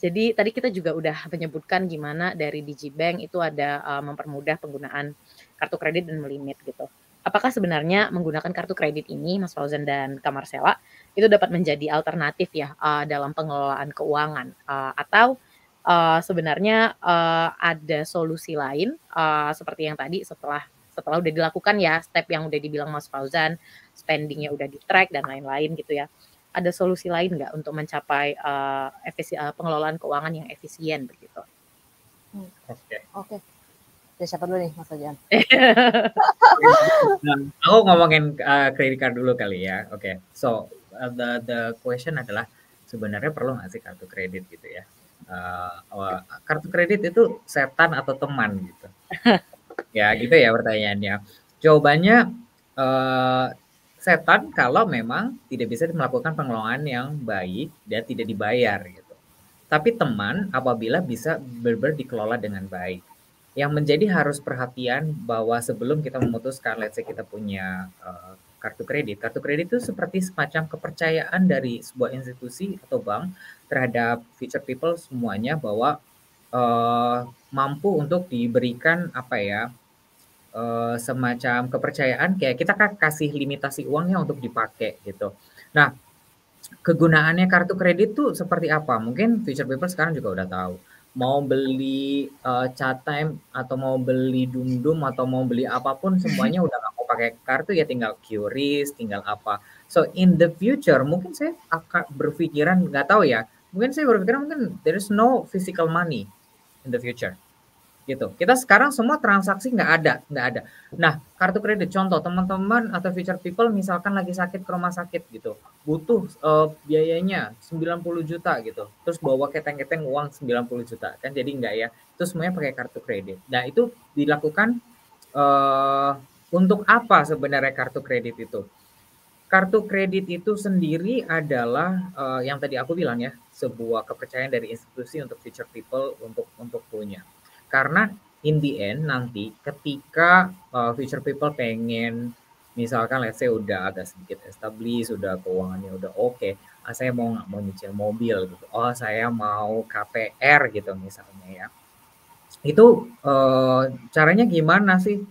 jadi tadi kita juga udah menyebutkan gimana dari Digibank itu ada mempermudah penggunaan kartu kredit dan melimit gitu. Apakah sebenarnya menggunakan kartu kredit ini, Mas Fauzan dan Kak Marcella, itu dapat menjadi alternatif ya dalam pengelolaan keuangan, atau sebenarnya ada solusi lain seperti yang tadi setelah udah dilakukan ya step yang udah dibilang Mas Fauzan, spending-nya udah di-track dan lain-lain gitu ya. Ada solusi lain nggak untuk mencapai pengelolaan keuangan yang efisien begitu? Oke. Siapa dulu nih Mas Fauzan? Aku ngomongin credit card dulu kali ya. Oke. So the question adalah sebenarnya perlu nggak sih kartu kredit gitu ya? Kartu kredit itu setan atau teman gitu? Ya gitu ya pertanyaannya. Jawabannya setan kalau memang tidak bisa melakukan pengelolaan yang baik dan tidak dibayar gitu. Tapi teman apabila bisa benar-benar dikelola dengan baik. Yang menjadi harus perhatian bahwa sebelum kita memutuskan, let's say kita punya kartu kredit itu seperti semacam kepercayaan dari sebuah institusi atau bank terhadap future people semuanya bahwa mampu untuk diberikan semacam kepercayaan kayak kita kan kasih limitasi uangnya untuk dipakai gitu. Nah, kegunaannya kartu kredit tuh seperti apa? Mungkin future people sekarang juga udah tahu. Mau beli chat time atau mau beli dum-dum atau mau beli apapun semuanya udah nggak mau pakai kartu ya tinggal QRIS, tinggal apa. So in the future mungkin saya akan berpikiran nggak tahu ya. Mungkin saya berpikiran mungkin there is no physical money in the future. Gitu. Kita sekarang semua transaksi nggak ada. Nah, kartu kredit contoh teman-teman atau future people misalkan lagi sakit ke rumah sakit gitu, butuh biayanya 90 juta gitu, terus bawa keteng-keteng uang 90 juta kan jadi nggak ya, itu semuanya pakai kartu kredit. Nah itu dilakukan untuk apa sebenarnya kartu kredit itu? Kartu kredit itu sendiri adalah yang tadi aku bilang ya, sebuah kepercayaan dari institusi untuk future people untuk punya. Karena in the end nanti ketika future people pengen misalkan let's say udah agak sedikit established, udah keuangannya udah oke, saya mau nggak mau nyicil mobil gitu, saya mau KPR gitu misalnya ya, itu caranya gimana sih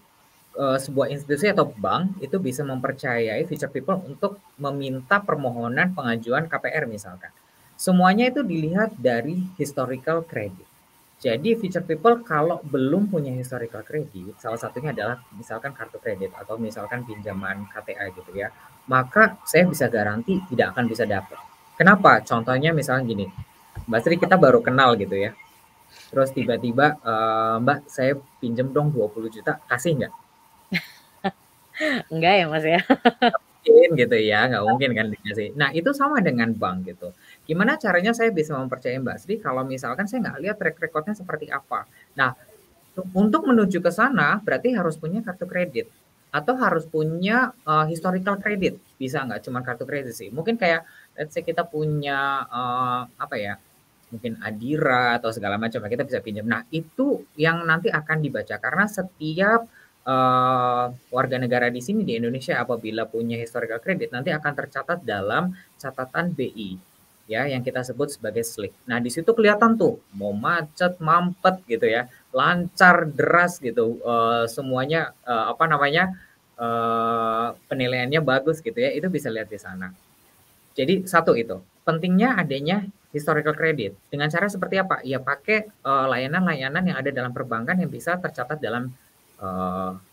sebuah institusi atau bank itu bisa mempercayai future people untuk meminta permohonan pengajuan KPR misalkan. Semuanya itu dilihat dari historical credit. Jadi future people kalau belum punya historical credit, salah satunya adalah misalkan kartu kredit atau misalkan pinjaman KTA gitu ya, maka saya bisa garansi tidak akan bisa dapat. Kenapa? Contohnya misalnya gini, Mbak Sri kita baru kenal gitu ya, terus tiba-tiba Mbak saya pinjem dong 20 juta, kasih nggak? Enggak ya Mas ya? Mungkin gitu ya, nggak mungkin kan dikasih. Nah itu sama dengan bank gitu. Gimana caranya saya bisa mempercayai Mbak Sri kalau misalkan saya nggak lihat track recordnya seperti apa. Nah untuk menuju ke sana berarti harus punya kartu kredit atau harus punya historical credit. Bisa nggak cuma kartu kredit sih? Mungkin kayak let's say kita punya apa ya? Mungkin Adira atau segala macam kita bisa pinjam. Nah, itu yang nanti akan dibaca karena setiap warga negara di sini di Indonesia apabila punya historical credit nanti akan tercatat dalam catatan BI ya yang kita sebut sebagai SLIC. Nah, di situ kelihatan tuh mau macet, mampet gitu ya, lancar, deras gitu, semuanya apa namanya? Penilaiannya bagus gitu ya, itu bisa lihat di sana. Jadi satu itu, pentingnya adanya historical credit. Dengan cara seperti apa? Ya pakai layanan-layanan yang ada dalam perbankan yang bisa tercatat dalam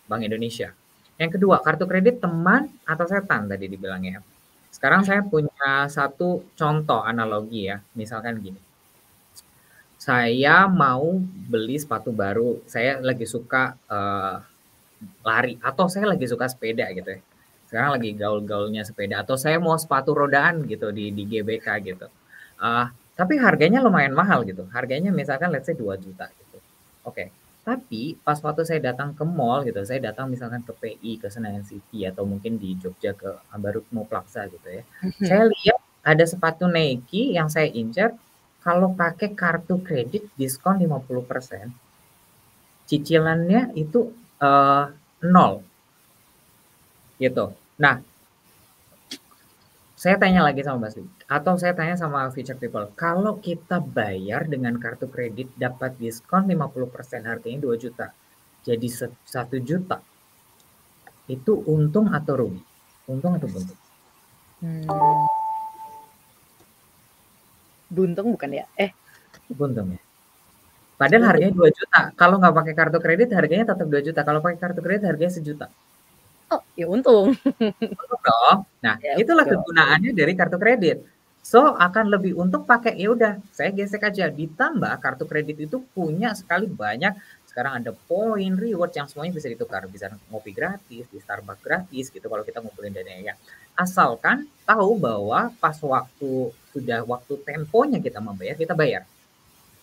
Bank Indonesia. Yang kedua, kartu kredit teman atau setan tadi dibilangnya. Sekarang saya punya satu contoh analogi ya, misalkan gini. Saya mau beli sepatu baru, saya lagi suka lari atau saya lagi suka sepeda gitu ya. Sekarang lagi gaul-gaulnya sepeda atau saya mau sepatu rodaan gitu di GBK gitu. Tapi harganya lumayan mahal gitu. Harganya misalkan let's say 2 juta gitu. Oke. Tapi pas waktu saya datang ke mall gitu, saya datang misalkan ke PI, ke Senayan City atau mungkin di Jogja ke Ambarukmo Plaza gitu ya. Saya lihat ada sepatu Nike yang saya incer kalau pakai kartu kredit diskon 50%, cicilannya itu nol gitu. Nah, saya tanya lagi sama Mbak Sri, atau saya tanya sama future people, kalau kita bayar dengan kartu kredit dapat diskon 50% harganya 2 juta, jadi 1 juta, itu untung atau rugi? Untung atau buntung? Buntung bukan ya? Buntung ya. Padahal harganya 2 juta. Kalau nggak pakai kartu kredit harganya tetap 2 juta. Kalau pakai kartu kredit harganya 1 juta. Oh, ya untung. Untung dong. Nah, Ya, itulah betul. kegunaannya dari kartu kredit. So, akan lebih untung pakai ya udah, saya gesek aja. Ditambah kartu kredit itu punya sekali banyak. Sekarang ada poin, reward yang semuanya bisa ditukar. Bisa ngopi gratis, di Starbucks gratis gitu kalau kita ngumpulin dananya ya. Asalkan tahu bahwa pas waktu temponya kita membayar, kita bayar.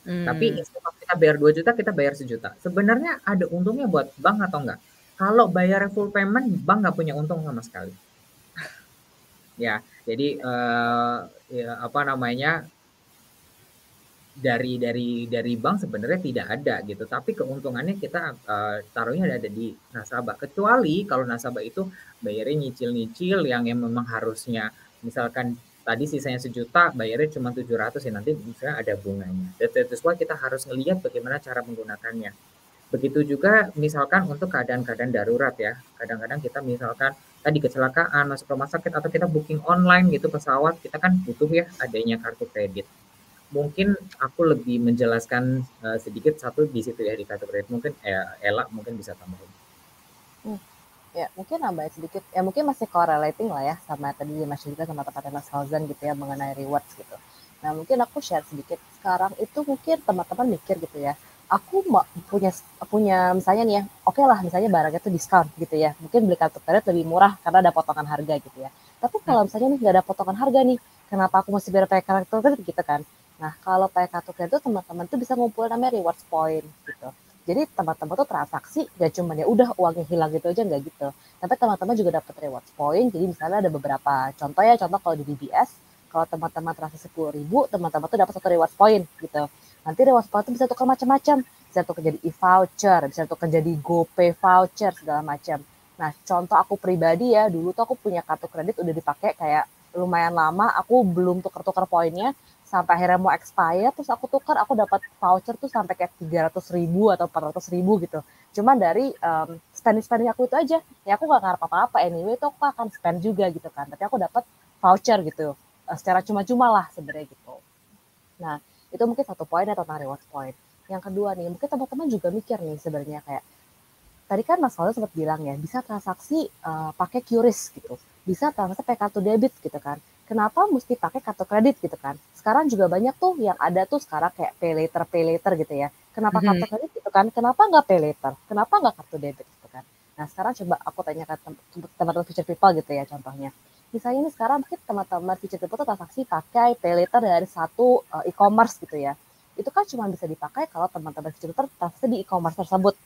Tapi instead of kita bayar 2 juta, kita bayar 1 juta. Sebenarnya ada untungnya buat bank atau enggak? Kalau bayar full payment, bank nggak punya untung sama sekali. Ya, jadi ya, apa namanya dari bank sebenarnya tidak ada gitu, tapi keuntungannya kita taruhnya ada di nasabah. Kecuali kalau nasabah itu bayarnya nyicil-nyicil yang memang harusnya misalkan tadi sisanya 1 juta, bayarnya cuma 700 ya nanti misalnya ada bunganya. That's why kita harus ngelihat bagaimana cara menggunakannya. Begitu juga misalkan untuk keadaan-keadaan darurat ya. Kadang-kadang kita misalkan tadi kecelakaan, masuk rumah sakit atau kita booking online gitu pesawat, kita kan butuh ya adanya kartu kredit. Mungkin aku lebih menjelaskan sedikit satu di situ ya di kartu kredit. Mungkin Ella mungkin bisa tambahin. Ya, mungkin nambahin sedikit. Ya mungkin masih correlating lah ya sama tadi Mas juga sama tempatnya Mas Fauzan gitu ya mengenai rewards gitu. Nah, mungkin aku share sedikit. Sekarang itu mungkin teman-teman mikir gitu ya. Aku punya misalnya nih ya, oke lah misalnya barangnya tuh diskon gitu ya. Mungkin beli kartu kredit lebih murah karena ada potongan harga gitu ya. Tapi kalau misalnya nih nggak ada potongan harga nih, kenapa aku mesti bayar pakai kartu kredit gitu kan? Nah, kalau pakai kartu kredit teman-teman tuh bisa ngumpulin namanya rewards point gitu. Jadi teman-teman tuh transaksi gak cuma ya udah uangnya hilang gitu aja nggak gitu. Tapi teman-teman juga dapat rewards point. Jadi misalnya ada beberapa contoh ya, contoh kalau di DBS, kalau teman-teman transaksi 10.000, teman-teman tuh dapat 1 rewards point gitu. Nanti rewards point itu bisa tukar macam-macam. Bisa tukar jadi e-voucher, bisa tukar jadi GoPay voucher, segala macam. Nah, contoh aku pribadi ya, dulu tuh aku punya kartu kredit udah dipakai kayak lumayan lama, aku belum tukar-tukar poinnya, sampai akhirnya mau expire, terus aku tukar, aku dapat voucher tuh sampai kayak 300.000 atau 400.000 gitu. Cuma dari spending aku itu aja. Ya aku gak ngarep apa-apa, anyway itu aku akan spend juga gitu kan. Tapi aku dapat voucher gitu, secara cuma-cuma lah sebenarnya gitu. Nah, itu mungkin satu poin ya tentang reward point. Yang kedua nih, mungkin teman-teman juga mikir nih sebenarnya kayak tadi kan Mas Waldo sempat bilang ya, bisa transaksi pakai QRIS gitu, bisa transaksi pakai kartu debit gitu kan. Kenapa mesti pakai kartu kredit gitu kan? Sekarang juga banyak tuh yang ada tuh sekarang kayak pay later gitu ya. Kenapa kartu kredit gitu kan? Kenapa nggak pay later? Kenapa nggak kartu debit gitu kan? Nah sekarang coba aku tanya ke teman-teman future people gitu ya contohnya. Misalnya ini sekarang mungkin teman-teman future people tuh transaksi pakai pay later dari satu e-commerce gitu ya. Itu kan cuma bisa dipakai kalau teman-teman future people transaksi di e-commerce tersebut.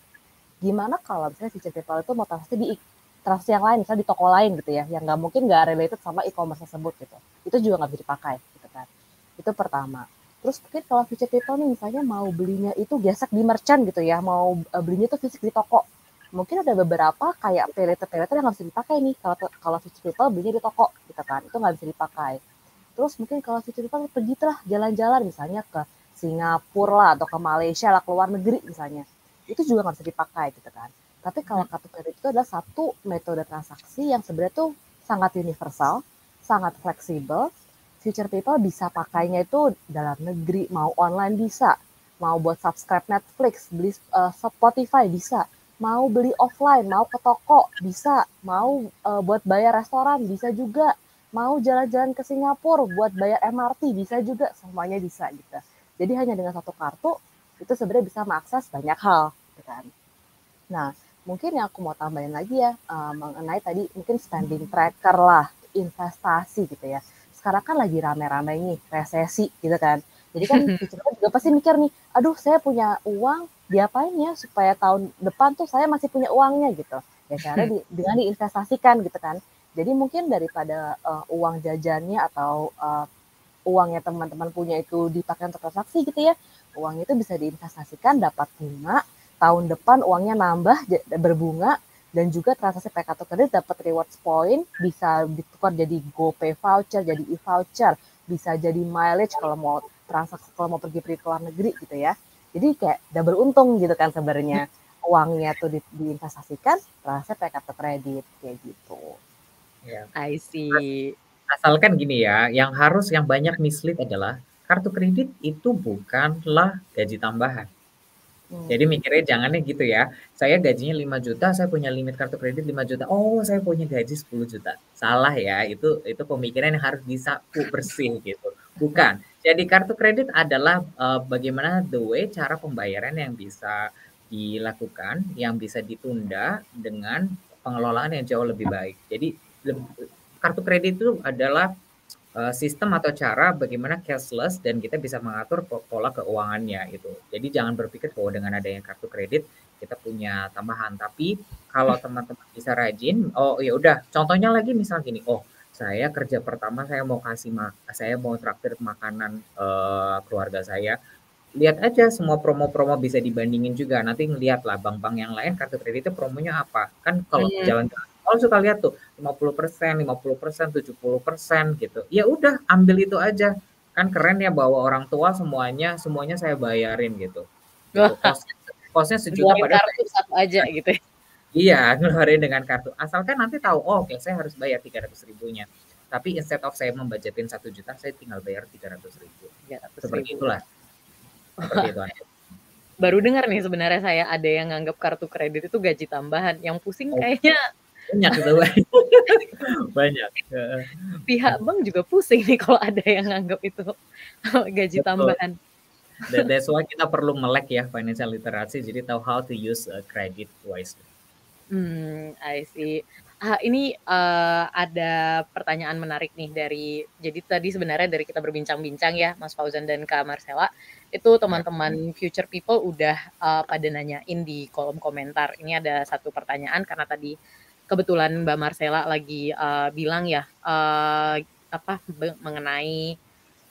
Gimana kalau misalnya future people itu mau transaksi di transaksi yang lain, misalnya di toko lain gitu ya, yang nggak mungkin nggak related sama e-commerce tersebut gitu. Itu juga nggak bisa dipakai gitu kan. Itu pertama. Terus mungkin kalau future people nih misalnya mau belinya itu gesek di merchant gitu ya, mau belinya itu fisik di toko. Mungkin ada beberapa kayak pay later yang nggak bisa dipakai nih kalau future people belinya di toko gitu kan. Itu nggak bisa dipakai. Terus mungkin kalau future people pergi lah jalan-jalan misalnya ke Singapura lah atau ke Malaysia lah, ke luar negeri misalnya, itu juga nggak bisa dipakai gitu kan. Tapi kalau kartu kredit itu adalah satu metode transaksi yang sebenarnya tuh sangat universal, sangat fleksibel. Future people bisa pakainya itu dalam negeri, mau online bisa, mau buat subscribe Netflix, beli Spotify bisa, mau beli offline, mau ke toko bisa, mau buat bayar restoran bisa juga, mau jalan-jalan ke Singapura buat bayar MRT bisa juga, semuanya bisa gitu. Jadi hanya dengan satu kartu itu sebenarnya bisa mengakses banyak hal gitu kan. Nah, mungkin yang aku mau tambahin lagi ya mengenai tadi mungkin spending tracker lah, investasi gitu ya. Sekarang kan lagi rame-rame nih resesi gitu kan. Jadi kan future juga pasti mikir nih, aduh saya punya uang, diapain ya supaya tahun depan tuh saya masih punya uangnya gitu. Ya cara dengan diinvestasikan gitu kan. Jadi mungkin daripada uang jajannya atau uangnya teman-teman punya itu dipakai untuk transaksi gitu ya, uang itu bisa diinvestasikan dapat bunga, tahun depan uangnya nambah berbunga, dan juga transaksi pakai kartu kredit dapat rewards point, bisa ditukar jadi GoPay voucher, jadi e-voucher, bisa jadi mileage kalau mau transaksi, kalau mau pergi-pergi ke luar negeri gitu ya. Jadi kayak double untung gitu kan sebenarnya. Uangnya tuh diinvestasikan, transaksi pakai kartu kredit kayak gitu. Ya. I see. Asalkan gini ya, yang banyak mislead adalah kartu kredit itu bukanlah gaji tambahan. Jadi mikirnya jangannya gitu ya, saya gajinya 5 juta, saya punya limit kartu kredit 5 juta, oh saya punya gaji 10 juta. Salah ya, itu pemikiran yang harus disapu bersih gitu. Bukan. Jadi kartu kredit adalah bagaimana the way cara pembayaran yang bisa dilakukan, yang bisa ditunda dengan pengelolaan yang jauh lebih baik. Jadi kartu kredit itu adalah sistem atau cara bagaimana cashless dan kita bisa mengatur pola keuangannya itu. Jadi jangan berpikir bahwa dengan adanya kartu kredit kita punya tambahan. Tapi kalau teman-teman bisa rajin, oh ya udah. Contohnya lagi misal gini, oh saya kerja pertama saya mau traktir makanan keluarga saya. Lihat aja semua promo-promo bisa dibandingin juga. Nanti ngelihat lah bank-bank yang lain kartu kreditnya promonya apa. Kan kalau jalan-jalan kalau suka lihat tuh 50%, 50%, 70% gitu. Ya udah ambil itu aja. Kan keren ya bawa orang tua semuanya saya bayarin gitu. Gitu. Wah, Kosnya sejuta ngeluarin padahal kartu satu aja gitu ya. iya, ngeluarin dengan kartu. Asalkan nanti tahu, oh oke saya harus bayar 300 ribunya. Tapi instead of saya membajetin 1 juta, saya tinggal bayar 300 ribu. 300 Seperti ribu. itulah. Seperti itu. Baru dengar nih sebenarnya saya ada yang nganggap kartu kredit itu gaji tambahan. Yang pusing kayaknya Banyak itu banyak. pihak bank juga pusing nih kalau ada yang nganggap itu gaji Betul. tambahan. That's why kita perlu melek ya financial literacy, jadi tahu how to use credit wisely. I see. Ini ada pertanyaan menarik nih jadi tadi sebenarnya dari kita berbincang-bincang ya, Mas Fauzan dan Kak Marcella, itu teman-teman future people udah pada nanyain di kolom komentar. Ini ada satu pertanyaan karena tadi kebetulan Mbak Marcella lagi bilang ya mengenai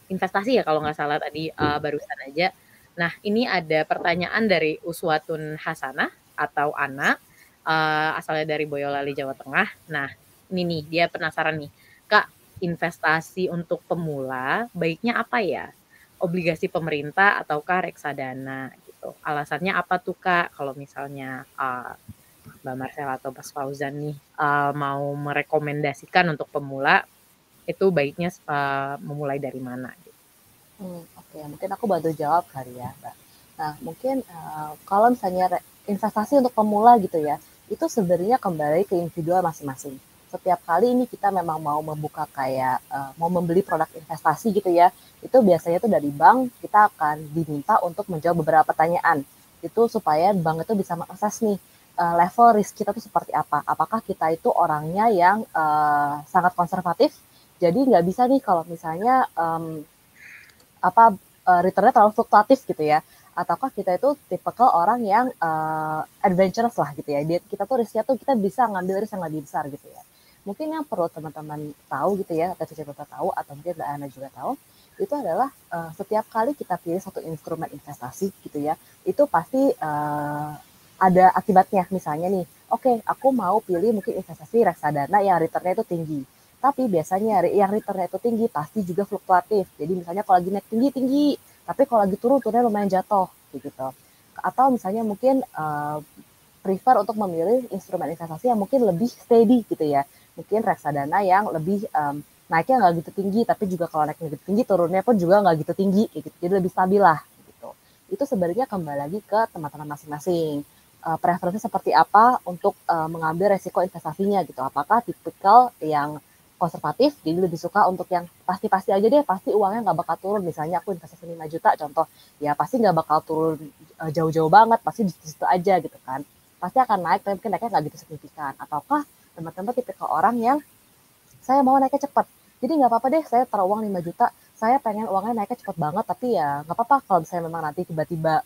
investasi ya kalau nggak salah tadi barusan aja. Nah ini ada pertanyaan dari Uswatun Hasanah atau Ana. Asalnya dari Boyolali, Jawa Tengah. Nah, ini nih dia penasaran nih, Kak, investasi untuk pemula baiknya apa ya? Obligasi pemerintah ataukah reksadana gitu? Alasannya apa tuh Kak? Kalau misalnya Mbak Marcella atau Mas Fauzan nih mau merekomendasikan untuk pemula itu baiknya memulai dari mana? Gitu. Oke, mungkin aku bantu jawab kali ya, Mbak. Nah, mungkin kalau misalnya investasi untuk pemula gitu ya, itu sebenarnya kembali ke individual masing-masing. Setiap kali ini kita memang mau membuka kayak mau membeli produk investasi gitu ya, itu biasanya tuh dari bank kita akan diminta untuk menjawab beberapa pertanyaan. Itu supaya bank itu bisa mengakses nih level risk kita tuh seperti apa. Apakah kita itu orangnya yang sangat konservatif, jadi nggak bisa nih kalau misalnya returnnya terlalu fluktuatif gitu ya, ataukah kita itu tipikal orang yang adventurous lah gitu ya, kita tuh risknya tuh kita bisa ngambil risk yang lebih besar gitu ya. Mungkin yang perlu teman-teman tahu gitu ya, atau kita tahu, atau mungkin Mbak Ana juga tahu, itu adalah setiap kali kita pilih satu instrumen investasi gitu ya, itu pasti ada akibatnya. Misalnya nih, oke, aku mau pilih mungkin investasi reksadana yang returnnya itu tinggi. Tapi biasanya yang returnnya itu tinggi pasti juga fluktuatif. Jadi misalnya kalau lagi naik tinggi, tapi kalau lagi turunnya lumayan jatuh gitu. Atau misalnya mungkin prefer untuk memilih instrumen investasi yang mungkin lebih steady gitu ya. Mungkin reksadana yang lebih naiknya nggak gitu tinggi, tapi juga kalau naiknya gitu tinggi, turunnya pun juga nggak gitu tinggi gitu. Jadi lebih stabil lah gitu. Itu sebenarnya kembali lagi ke teman-teman masing-masing. Preferensi seperti apa untuk mengambil resiko investasinya gitu. Apakah tipikal yang konservatif, jadi lebih suka untuk yang pasti-pasti aja deh, pasti uangnya nggak bakal turun. Misalnya aku investasi 5 juta contoh, ya pasti nggak bakal turun jauh-jauh banget, pasti di situ aja gitu kan. Pasti akan naik, tapi mungkin naiknya nggak gitu signifikan. Ataukah teman-teman tipikal orang yang saya mau naiknya cepat, jadi nggak apa-apa deh saya taruh uang 5 juta, saya pengen uangnya naiknya cepat banget, tapi ya nggak apa-apa kalau misalnya memang nanti tiba-tiba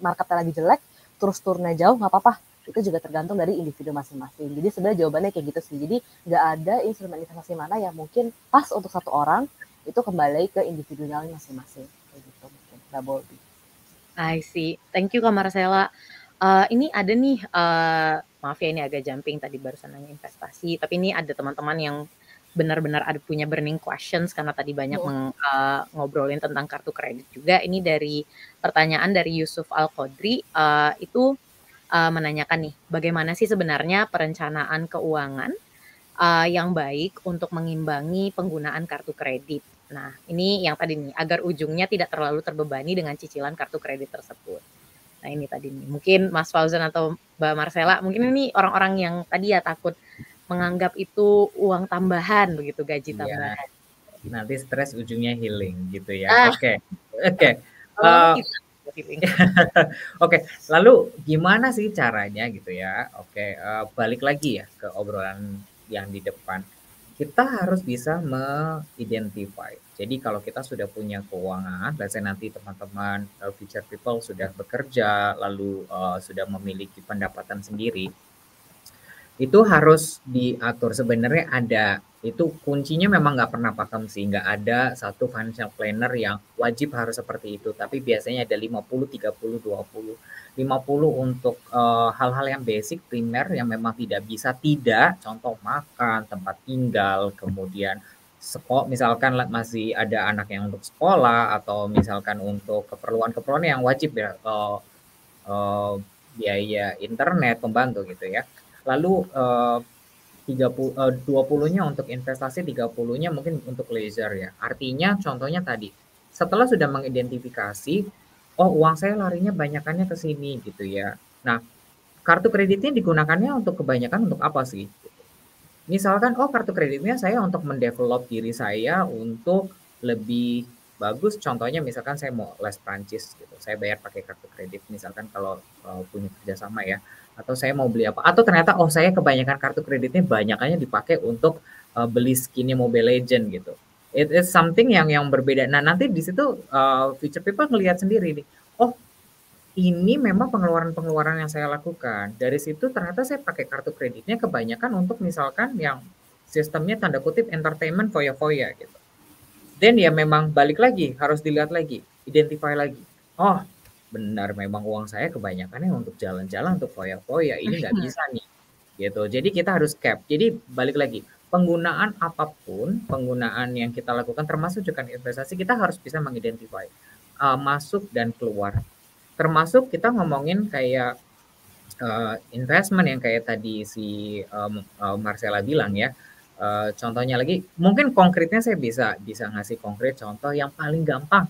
marketnya lagi jelek, terus turunnya jauh, nggak apa-apa. Itu juga tergantung dari individu masing-masing. Jadi sebenarnya jawabannya kayak gitu sih. Jadi nggak ada instrumen investasi mana yang mungkin pas untuk satu orang, itu kembali ke individualnya masing-masing. Kayak gitu mungkin, Mbak Bobby. I see. Thank you Kak Marcella. Ini ada nih, maaf ya ini agak jumping tadi barusan nanya investasi, tapi ini ada teman-teman yang benar-benar ada punya burning questions karena tadi banyak ngobrolin tentang kartu kredit juga. Ini dari pertanyaan dari Yusuf Al-Qodri, itu menanyakan nih, bagaimana sih sebenarnya perencanaan keuangan yang baik untuk mengimbangi penggunaan kartu kredit? Nah, ini yang tadi nih, agar ujungnya tidak terlalu terbebani dengan cicilan kartu kredit tersebut. Nah, ini tadi nih, mungkin Mas Fauzan atau Mbak Marcella, mungkin ini orang-orang yang tadi ya takut menganggap itu uang tambahan begitu, gaji Iya, tambahan. nanti stres ujungnya healing gitu ya. Ah, Oke. kalau kita healing. Oke, lalu gimana sih caranya gitu ya? Oke, balik lagi ya ke obrolan yang di depan. Kita harus bisa mengidentify. Jadi kalau kita sudah punya keuangan, let's say nanti teman-teman future people sudah bekerja, lalu sudah memiliki pendapatan sendiri, itu harus diatur. Sebenarnya ada, itu kuncinya memang nggak pernah pakem sih, nggak ada satu financial planner yang wajib harus seperti itu, tapi biasanya ada 50, 30, 20. 50 untuk hal-hal yang basic, primer, yang memang tidak bisa tidak, contoh makan, tempat tinggal, kemudian misalkan masih ada anak yang untuk sekolah, atau misalkan untuk keperluan-keperluan yang wajib ya, biaya internet, pembantu gitu ya. Lalu 20-nya untuk investasi, 30-nya mungkin untuk leisure ya. Artinya contohnya tadi, setelah sudah mengidentifikasi, oh uang saya larinya banyakannya ke sini gitu ya. Nah, kartu kreditnya digunakannya untuk kebanyakan untuk apa sih? Misalkan, oh kartu kreditnya saya untuk mendevelop diri saya untuk lebih bagus. Contohnya misalkan saya mau les Prancis gitu, saya bayar pakai kartu kredit. Misalkan kalau punya kerjasama ya, atau saya mau beli apa? Atau ternyata oh saya kebanyakan kartu kreditnya banyakannya dipakai untuk beli skinnya Mobile Legend gitu. It is something yang berbeda. Nah nanti di situ future people ngelihat sendiri nih. Oh ini memang pengeluaran-pengeluaran yang saya lakukan. Dari situ ternyata saya pakai kartu kreditnya kebanyakan untuk misalkan yang sistemnya tanda kutip entertainment foya-foya gitu. Dan ya memang balik lagi, harus dilihat lagi, identify lagi. Oh, benar memang uang saya kebanyakannya untuk jalan-jalan, untuk foya-foya. Ini nggak bisa nih. Gitu. Jadi kita harus cap. Jadi balik lagi, penggunaan apapun, penggunaan yang kita lakukan termasuk juga investasi, kita harus bisa mengidentify masuk dan keluar. Termasuk kita ngomongin kayak investment yang kayak tadi si Marcella bilang ya. Contohnya lagi, mungkin konkretnya saya bisa ngasih konkret contoh yang paling gampang.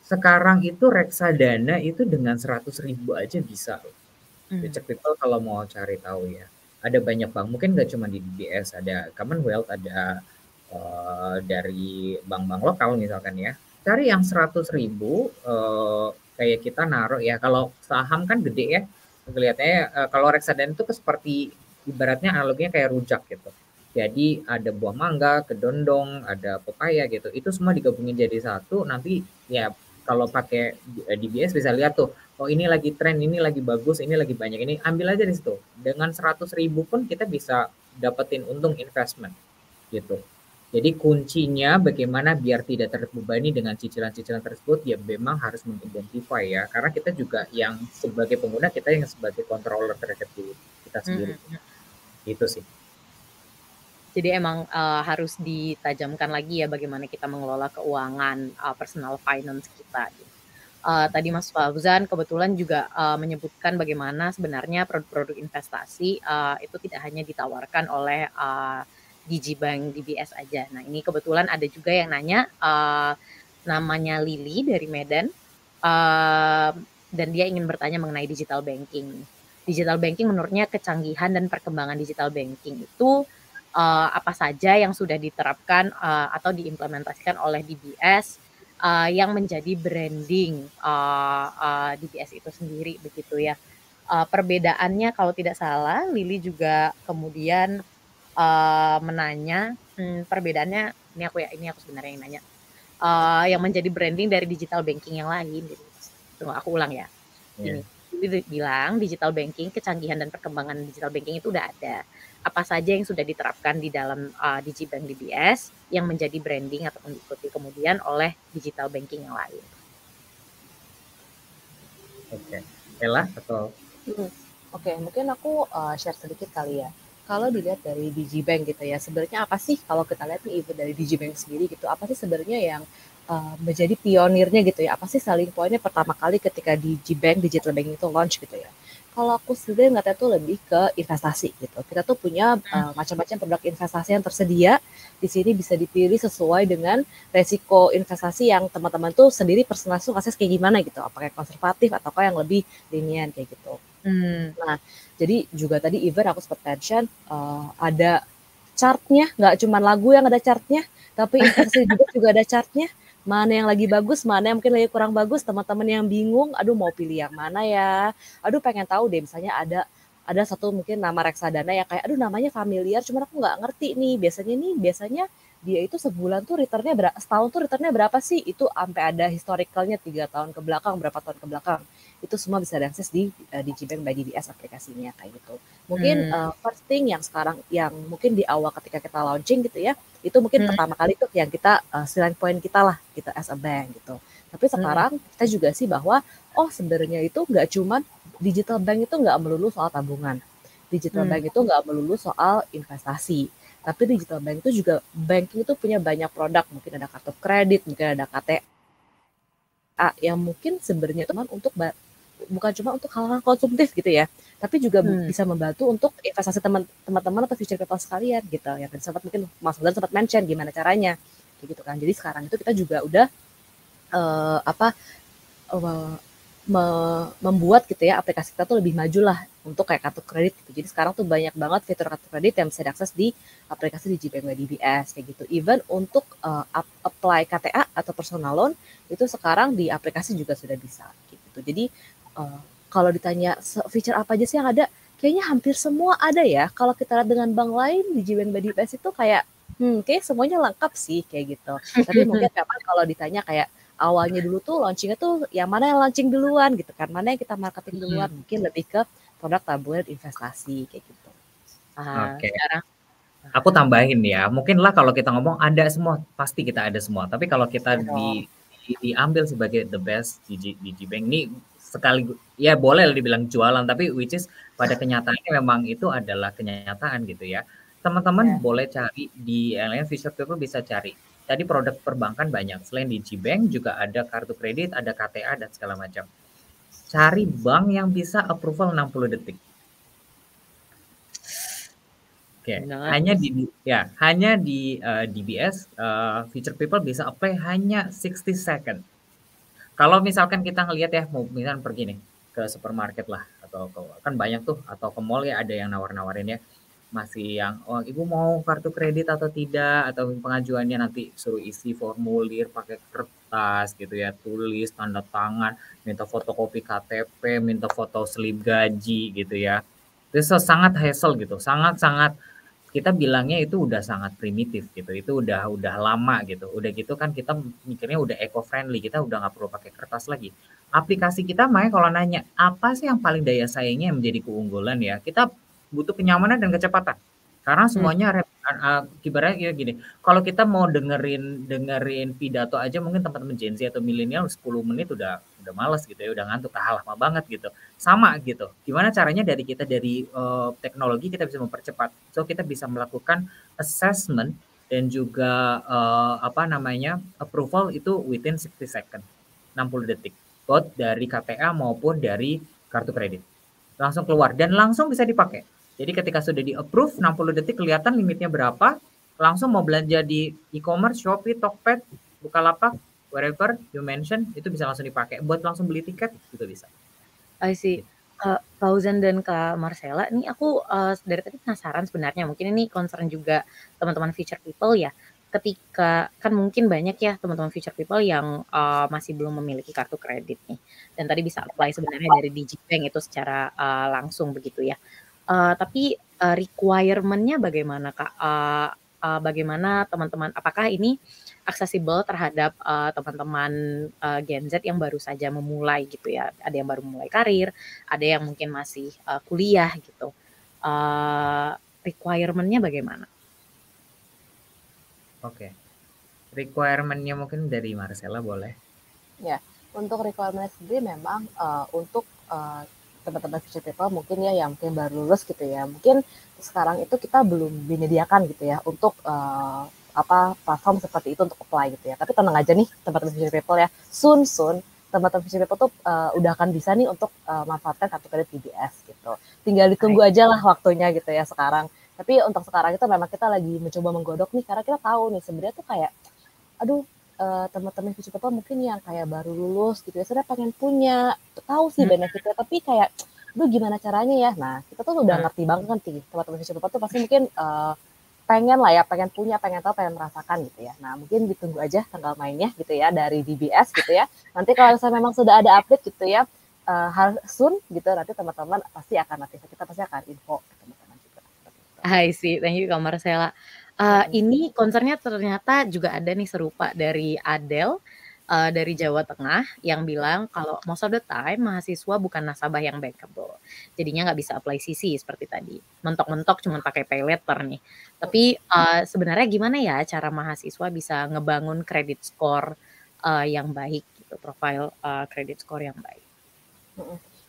Sekarang itu reksadana itu dengan 100.000 aja bisa loh. Future People kalau mau cari tahu ya. Ada banyak bank, mungkin nggak cuma di DBS, ada Commonwealth, ada dari bank-bank lokal misalkan ya. Cari yang 100.000, kayak kita naruh ya. Kalau saham kan gede ya, kelihatannya. Kalau reksadana itu seperti ibaratnya analoginya kayak rujak gitu. Jadi ada buah mangga, kedondong, ada pepaya gitu. Itu semua digabungin jadi satu. Nanti ya kalau pakai DBS bisa lihat tuh, oh ini lagi tren, ini lagi bagus, ini lagi banyak, ini ambil aja di situ. Dengan 100.000 pun kita bisa dapetin untung investment gitu. Jadi kuncinya bagaimana biar tidak terbebani dengan cicilan-cicilan tersebut, ya memang harus mengidentify ya. Karena kita juga yang sebagai pengguna, kita yang sebagai controller terhadap diri kita sendiri. Itu sih. Jadi emang harus ditajamkan lagi ya bagaimana kita mengelola keuangan personal finance kita. Tadi Mas Fauzan kebetulan juga menyebutkan bagaimana sebenarnya produk-produk investasi itu tidak hanya ditawarkan oleh Digibank DBS aja. Nah ini kebetulan ada juga yang nanya, namanya Lily dari Medan, dan dia ingin bertanya mengenai digital banking. Digital banking menurutnya kecanggihan dan perkembangan digital banking itu apa saja yang sudah diterapkan atau diimplementasikan oleh DBS yang menjadi branding DBS itu sendiri begitu ya. Perbedaannya kalau tidak salah, Lily juga kemudian menanya perbedaannya ini aku sebenarnya yang nanya yang menjadi branding dari digital banking yang lain. Tunggu aku ulang ya. Ini Lily bilang digital banking, kecanggihan dan perkembangan digital banking itu udah ada. Apa saja yang sudah diterapkan di dalam Digibank DBS yang menjadi branding ataupun diikuti kemudian oleh digital banking yang lain. Oke. Ella atau? Oke, mungkin aku share sedikit kali ya. Kalau dilihat dari Digibank gitu ya, sebenarnya apa sih kalau kita lihat nih dari Digibank sendiri gitu, apa sih sebenarnya yang menjadi pionirnya gitu ya? Apa sih selling point-nya pertama kali ketika Digibank digital banking itu launch gitu ya? Kalau aku sendiri ngeliatnya tuh lebih ke investasi gitu. Kita tuh punya macam-macam produk investasi yang tersedia. Di sini bisa dipilih sesuai dengan resiko investasi yang teman-teman tuh sendiri personal tuh akses kayak gimana gitu. Apakah konservatif ataukah yang lebih lenient kayak gitu. Nah, jadi juga tadi even aku sempat mention ada chartnya, nggak cuma lagu yang ada chartnya, tapi investasi juga ada chartnya. Mana yang lagi bagus, mana yang mungkin lagi kurang bagus, teman-teman yang bingung, aduh mau pilih yang mana ya, aduh pengen tahu deh misalnya ada satu mungkin nama reksadana yang kayak aduh namanya familiar, cuman aku nggak ngerti nih, biasanya dia itu sebulan tuh returnnya setahun tuh returnnya berapa sih, itu sampai ada historicalnya 3 tahun ke belakang, berapa tahun ke belakang, itu semua bisa diakses di Digibank by DBS aplikasinya kayak gitu. Mungkin first thing yang sekarang yang mungkin di awal ketika kita launching gitu ya, itu mungkin pertama kali tuh yang kita selling point kita lah kita as a bank gitu. Tapi sekarang kita juga sih bahwa sebenarnya itu nggak cuman digital bank itu nggak melulu soal tabungan. Digital bank itu nggak melulu soal investasi. Tapi digital bank itu juga banking itu punya banyak produk. Mungkin ada kartu kredit, mungkin ada KTA yang mungkin sebenarnya teman untuk bukan cuma untuk hal-hal konsumtif gitu ya, tapi juga bisa membantu untuk investasi teman-teman atau future people sekalian gitu. Yang sempat mungkin Mas Fauzan sempat mention gimana caranya, kayak gitu kan. Jadi sekarang itu kita juga udah membuat gitu ya aplikasi kita tuh lebih maju lah untuk kayak kartu kredit gitu. Jadi sekarang tuh banyak banget fitur kartu kredit yang bisa diakses di aplikasi Digibank by DBS kayak gitu. Even untuk apply KTA atau personal loan itu sekarang di aplikasi juga sudah bisa gitu. Jadi kalau ditanya feature apa aja sih yang ada, kayaknya hampir semua ada ya. Kalau kita lihat dengan bank lain Digibank by DBS itu kayak kayak semuanya lengkap sih kayak gitu. Tapi mungkin memang kalau ditanya kayak awalnya dulu tuh launchingnya tuh yang mana yang launching duluan gitu kan, mana yang kita marketing duluan, mungkin lebih ke produk tabungan investasi kayak gitu. Oke. Aku tambahin ya, mungkin lah kalau kita ngomong ada semua, pasti kita ada semua. Tapi kalau kita diambil sebagai the best Digibank ini sekali ya boleh dibilang jualan, tapi which is pada kenyataannya memang itu adalah kenyataan gitu ya. Teman-teman boleh cari di lain Future People bisa cari. Tadi produk perbankan banyak, selain Digibank juga ada kartu kredit, ada KTA dan segala macam. Cari bank yang bisa approval 60 detik. Oke, hanya di DBS Future People bisa apply hanya 60 second. Kalau misalkan kita ngelihat ya, mau misalkan pergi nih ke supermarket lah atau kan banyak tuh atau ke mall ya ada yang nawar-nawarin ya. Masih yang, "Oh, Ibu mau kartu kredit atau tidak?" Atau pengajuannya nanti suruh isi formulir pakai kertas gitu ya, tulis, tanda tangan, minta fotokopi KTP, minta foto slip gaji gitu ya. Itu sangat hassle gitu, sangat-sangat kita bilangnya itu udah sangat primitif gitu, itu udah lama gitu. Udah gitu kan kita mikirnya udah eco friendly, kita udah nggak perlu pakai kertas lagi. Aplikasi kita makanya kalau nanya apa sih yang paling daya saingnya yang menjadi keunggulan ya, kita butuh kenyamanan dan kecepatan. Karena Hmm. semuanya ibaratnya kayak gini, kalau kita mau dengerin dengerin pidato aja mungkin teman-teman Gen Z atau milenial 10 menit udah males gitu ya, udah ngantuk, ah lama banget gitu. Sama gitu. Gimana caranya dari teknologi kita bisa mempercepat. So kita bisa melakukan assessment dan juga apa namanya approval itu within 60 second, 60 detik. Both dari KTA maupun dari kartu kredit. Langsung keluar dan langsung bisa dipakai. Jadi ketika sudah di-approve 60 detik kelihatan limitnya berapa, langsung mau belanja di e-commerce, Shopee, Tokped, Bukalapak, wherever you mention itu bisa langsung dipakai. Buat langsung beli tiket juga bisa. I see. Kak Fauzan dan Kak Marcella, nih aku dari tadi penasaran sebenarnya, mungkin ini concern juga teman-teman future people ya. Ketika kan mungkin banyak ya teman-teman future people yang masih belum memiliki kartu kredit nih, dan tadi bisa apply sebenarnya dari Digibank itu secara langsung begitu ya. Tapi requirement-nya bagaimana Kak? Bagaimana teman-teman? Apakah ini aksesibel terhadap teman-teman Gen Z yang baru saja memulai gitu ya? Ada yang baru mulai karir, ada yang mungkin masih kuliah gitu. Requirement-nya bagaimana? Oke. Requirement-nya mungkin dari Marcella boleh. Ya, untuk requirement sendiri memang untuk teman-teman future people mungkin ya yang mungkin baru lulus gitu ya, mungkin sekarang itu kita belum menyediakan gitu ya untuk platform seperti itu untuk apply gitu ya. Tapi tenang aja nih teman-teman future people ya, soon teman-teman future people tuh udah akan bisa nih untuk manfaatkan kartu kredit DBS gitu. Tinggal ditunggu aja lah waktunya gitu ya sekarang. Tapi untuk sekarang itu memang kita lagi mencoba menggodok nih karena kita tahu nih sebenarnya tuh kayak aduh teman-teman future people mungkin yang kayak baru lulus gitu ya, saya pengen punya, tahu sih benefitnya, tapi kayak, aduh gimana caranya ya? Nah, kita tuh udah ngerti banget nih, teman-teman future people tuh pasti mungkin pengen lah ya, pengen punya, pengen tahu, pengen merasakan gitu ya. Nah, mungkin ditunggu aja tanggal mainnya gitu ya dari DBS gitu ya. Nanti kalau misalnya memang sudah ada update gitu ya, soon gitu, nanti teman-teman pasti akan kita pasti akan info ke teman-teman juga. I see, thank you Kak Marcella. Ini concernnya ternyata juga ada nih serupa dari Adele dari Jawa Tengah yang bilang kalau most of the time mahasiswa bukan nasabah yang bankable. Jadinya nggak bisa apply CC seperti tadi. Mentok-mentok cuma pakai pay letter nih. Tapi sebenarnya gimana ya cara mahasiswa bisa ngebangun credit score yang baik gitu, profile credit score yang baik.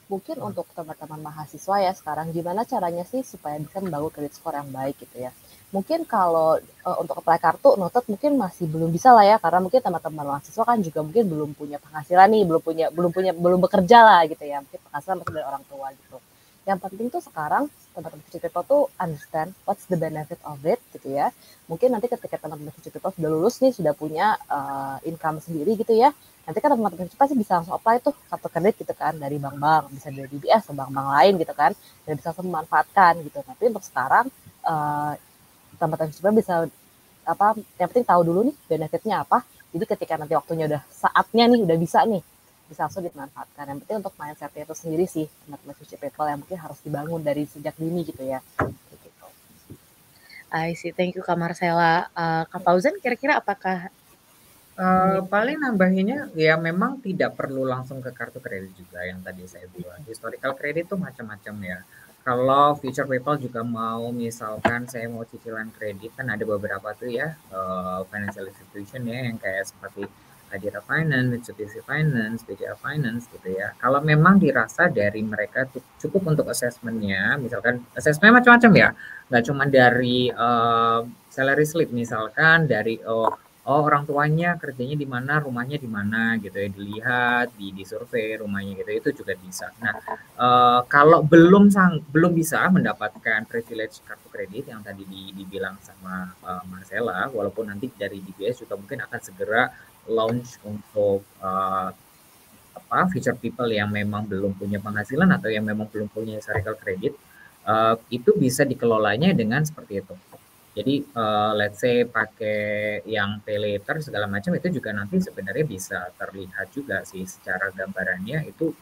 Mungkin untuk teman-teman mahasiswa ya sekarang gimana caranya sih supaya bisa membangun credit score yang baik gitu ya. Mungkin kalau untuk apply kartu noted mungkin masih belum bisa lah ya karena mungkin teman-teman mahasiswa kan juga mungkin belum punya penghasilan nih, belum bekerja lah gitu ya. Mungkin penghasilan masih dari orang tua gitu. Yang penting tuh sekarang teman-teman future people tuh understand what's the benefit of it gitu ya. Mungkin nanti ketika teman-teman future people sudah lulus nih, sudah punya income sendiri gitu ya, nanti kan teman-teman kita sih bisa langsung apply tuh kartu kredit gitu kan dari bank-bank, bisa dari DBS atau bank-bank lain gitu kan, dan bisa langsung memanfaatkan gitu. Tapi untuk sekarang teman-teman kita bisa yang penting tahu dulu nih benefitnya apa. Jadi ketika nanti waktunya udah saatnya nih, udah bisa langsung dimanfaatkan. Yang penting untuk mindsetnya itu sendiri sih teman-teman future people yang mungkin harus dibangun dari sejak dini gitu ya. Gitu. I see, thank you Kak Marcella. Kak Fauzan kira-kira apakah paling nambahinnya ya memang tidak perlu langsung ke kartu kredit juga yang tadi saya bilang. Historical kredit tuh macam-macam ya. Kalau future people juga mau misalkan saya mau cicilan kredit kan ada beberapa tuh ya financial institution ya yang kayak seperti Adira Finance, Mitsubishi Finance, BCA Finance gitu ya. Kalau memang dirasa dari mereka cukup untuk assessmentnya, misalkan assessment macam-macam ya, nggak cuma dari salary slip misalkan dari orang tuanya kerjanya di mana, rumahnya di mana gitu ya, dilihat, di survei rumahnya gitu, itu juga bisa. Nah, kalau belum bisa mendapatkan privilege kartu kredit yang tadi dibilang sama Marcella, walaupun nanti dari DBS juga mungkin akan segera launch untuk future people yang memang belum punya penghasilan atau yang memang belum punya historical kredit, itu bisa dikelolanya dengan seperti itu. Jadi let's say pakai yang pay later segala macam itu juga nanti sebenarnya bisa terlihat juga sih secara gambarannya itu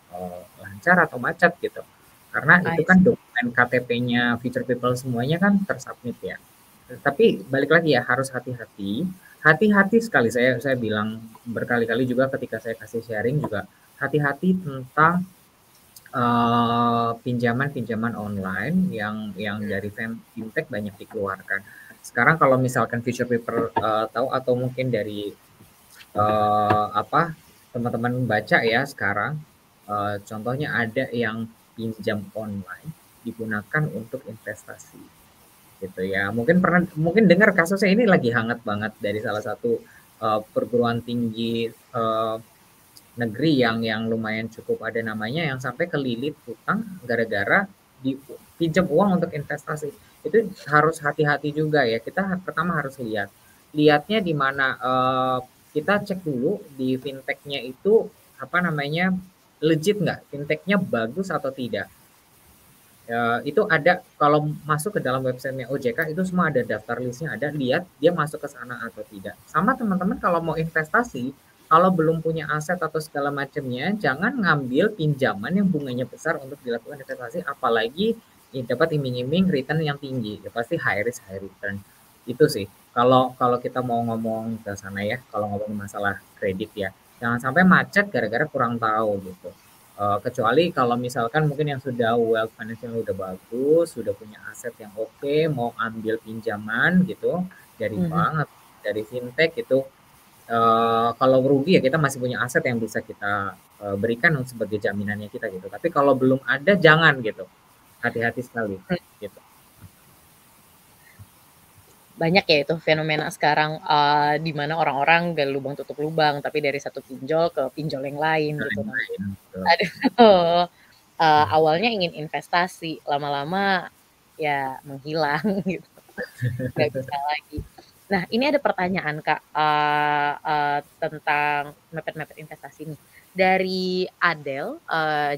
lancar atau macet gitu. Karena itu kan dokumen KTP-nya future people semuanya kan tersubmit ya. Tapi balik lagi ya harus hati-hati. Hati-hati sekali saya bilang berkali-kali juga ketika saya kasih sharing juga hati-hati tentang pinjaman-pinjaman online yang dari fintech banyak dikeluarkan. Sekarang kalau misalkan future paper tahu atau mungkin dari teman-teman baca ya sekarang, contohnya ada yang pinjam online digunakan untuk investasi gitu ya. Mungkin dengar kasusnya ini lagi hangat banget dari salah satu perguruan tinggi negeri yang lumayan cukup ada namanya yang sampai kelilit hutang gara-gara dipinjam uang untuk investasi. Itu harus hati-hati juga ya. Kita pertama harus lihatnya di mana kita cek dulu di fintechnya itu legit nggak, fintechnya bagus atau tidak. Itu ada kalau masuk ke dalam websitenya OJK itu semua ada daftar listnya, ada lihat dia masuk ke sana atau tidak. Sama teman-teman kalau mau investasi kalau belum punya aset atau segala macamnya, jangan ngambil pinjaman yang bunganya besar untuk dilakukan investasi, apalagi dapat iming-iming return yang tinggi. Ya pasti high risk, high return. Itu sih. Kalau kita mau ngomong ke sana ya, kalau ngomong masalah kredit ya, jangan sampai macet gara-gara kurang tahu gitu. Kecuali kalau misalkan mungkin yang sudah wealth financial udah bagus, sudah punya aset yang oke, mau ambil pinjaman gitu dari bank, dari fintech itu kalau rugi ya kita masih punya aset yang bisa kita berikan sebagai jaminannya kita gitu. Tapi kalau belum ada jangan gitu. Hati-hati sekali gitu. Banyak ya itu fenomena sekarang di mana orang-orang gali lubang tutup lubang, tapi dari satu pinjol ke pinjol yang lain gitu nanti. Aduh, awalnya ingin investasi, lama-lama ya menghilang gitu. Nggak bisa lagi. Nah, ini ada pertanyaan Kak, tentang mepet-mepet investasi nih. Dari Adel,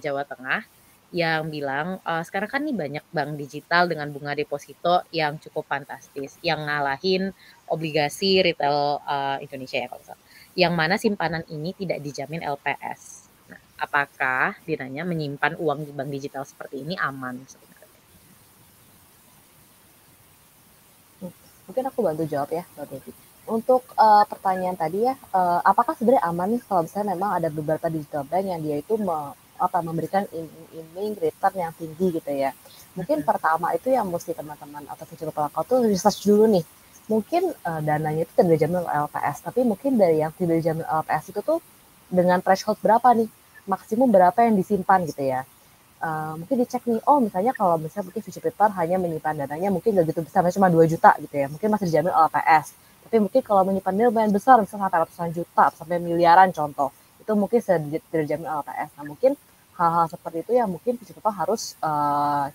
Jawa Tengah, yang bilang, sekarang kan nih banyak bank digital dengan bunga deposito yang cukup fantastis, yang ngalahin obligasi retail, Indonesia ya kalau nggak salah. Yang mana simpanan ini tidak dijamin LPS. Nah, apakah dinanya menyimpan uang di bank digital seperti ini aman sebenarnya? Mungkin aku bantu jawab ya, Mbak Devi. Untuk pertanyaan tadi ya, apakah sebenarnya aman nih kalau misalnya memang ada beberapa digital bank yang dia itu memberikan iming return yang tinggi gitu ya. Mungkin pertama itu yang mesti teman-teman atau future pelaku tuh research dulu nih. Mungkin dananya itu tidak dijamin LPS, tapi mungkin dari yang tidak dijamin LPS itu tuh dengan threshold berapa nih, maksimum berapa yang disimpan gitu ya. Mungkin dicek nih, oh misalnya kalau misalnya mungkin future paper hanya menyimpan dananya mungkin nggak gitu besar, cuma 2 juta gitu ya, mungkin masih dijamin LPS. Tapi mungkin kalau menyimpannya lumayan besar, misalnya sampai ratusan juta, sampai miliaran contoh, itu mungkin tidak dijamin LPS. Nah mungkin hal-hal seperti itu yang mungkin future paper harus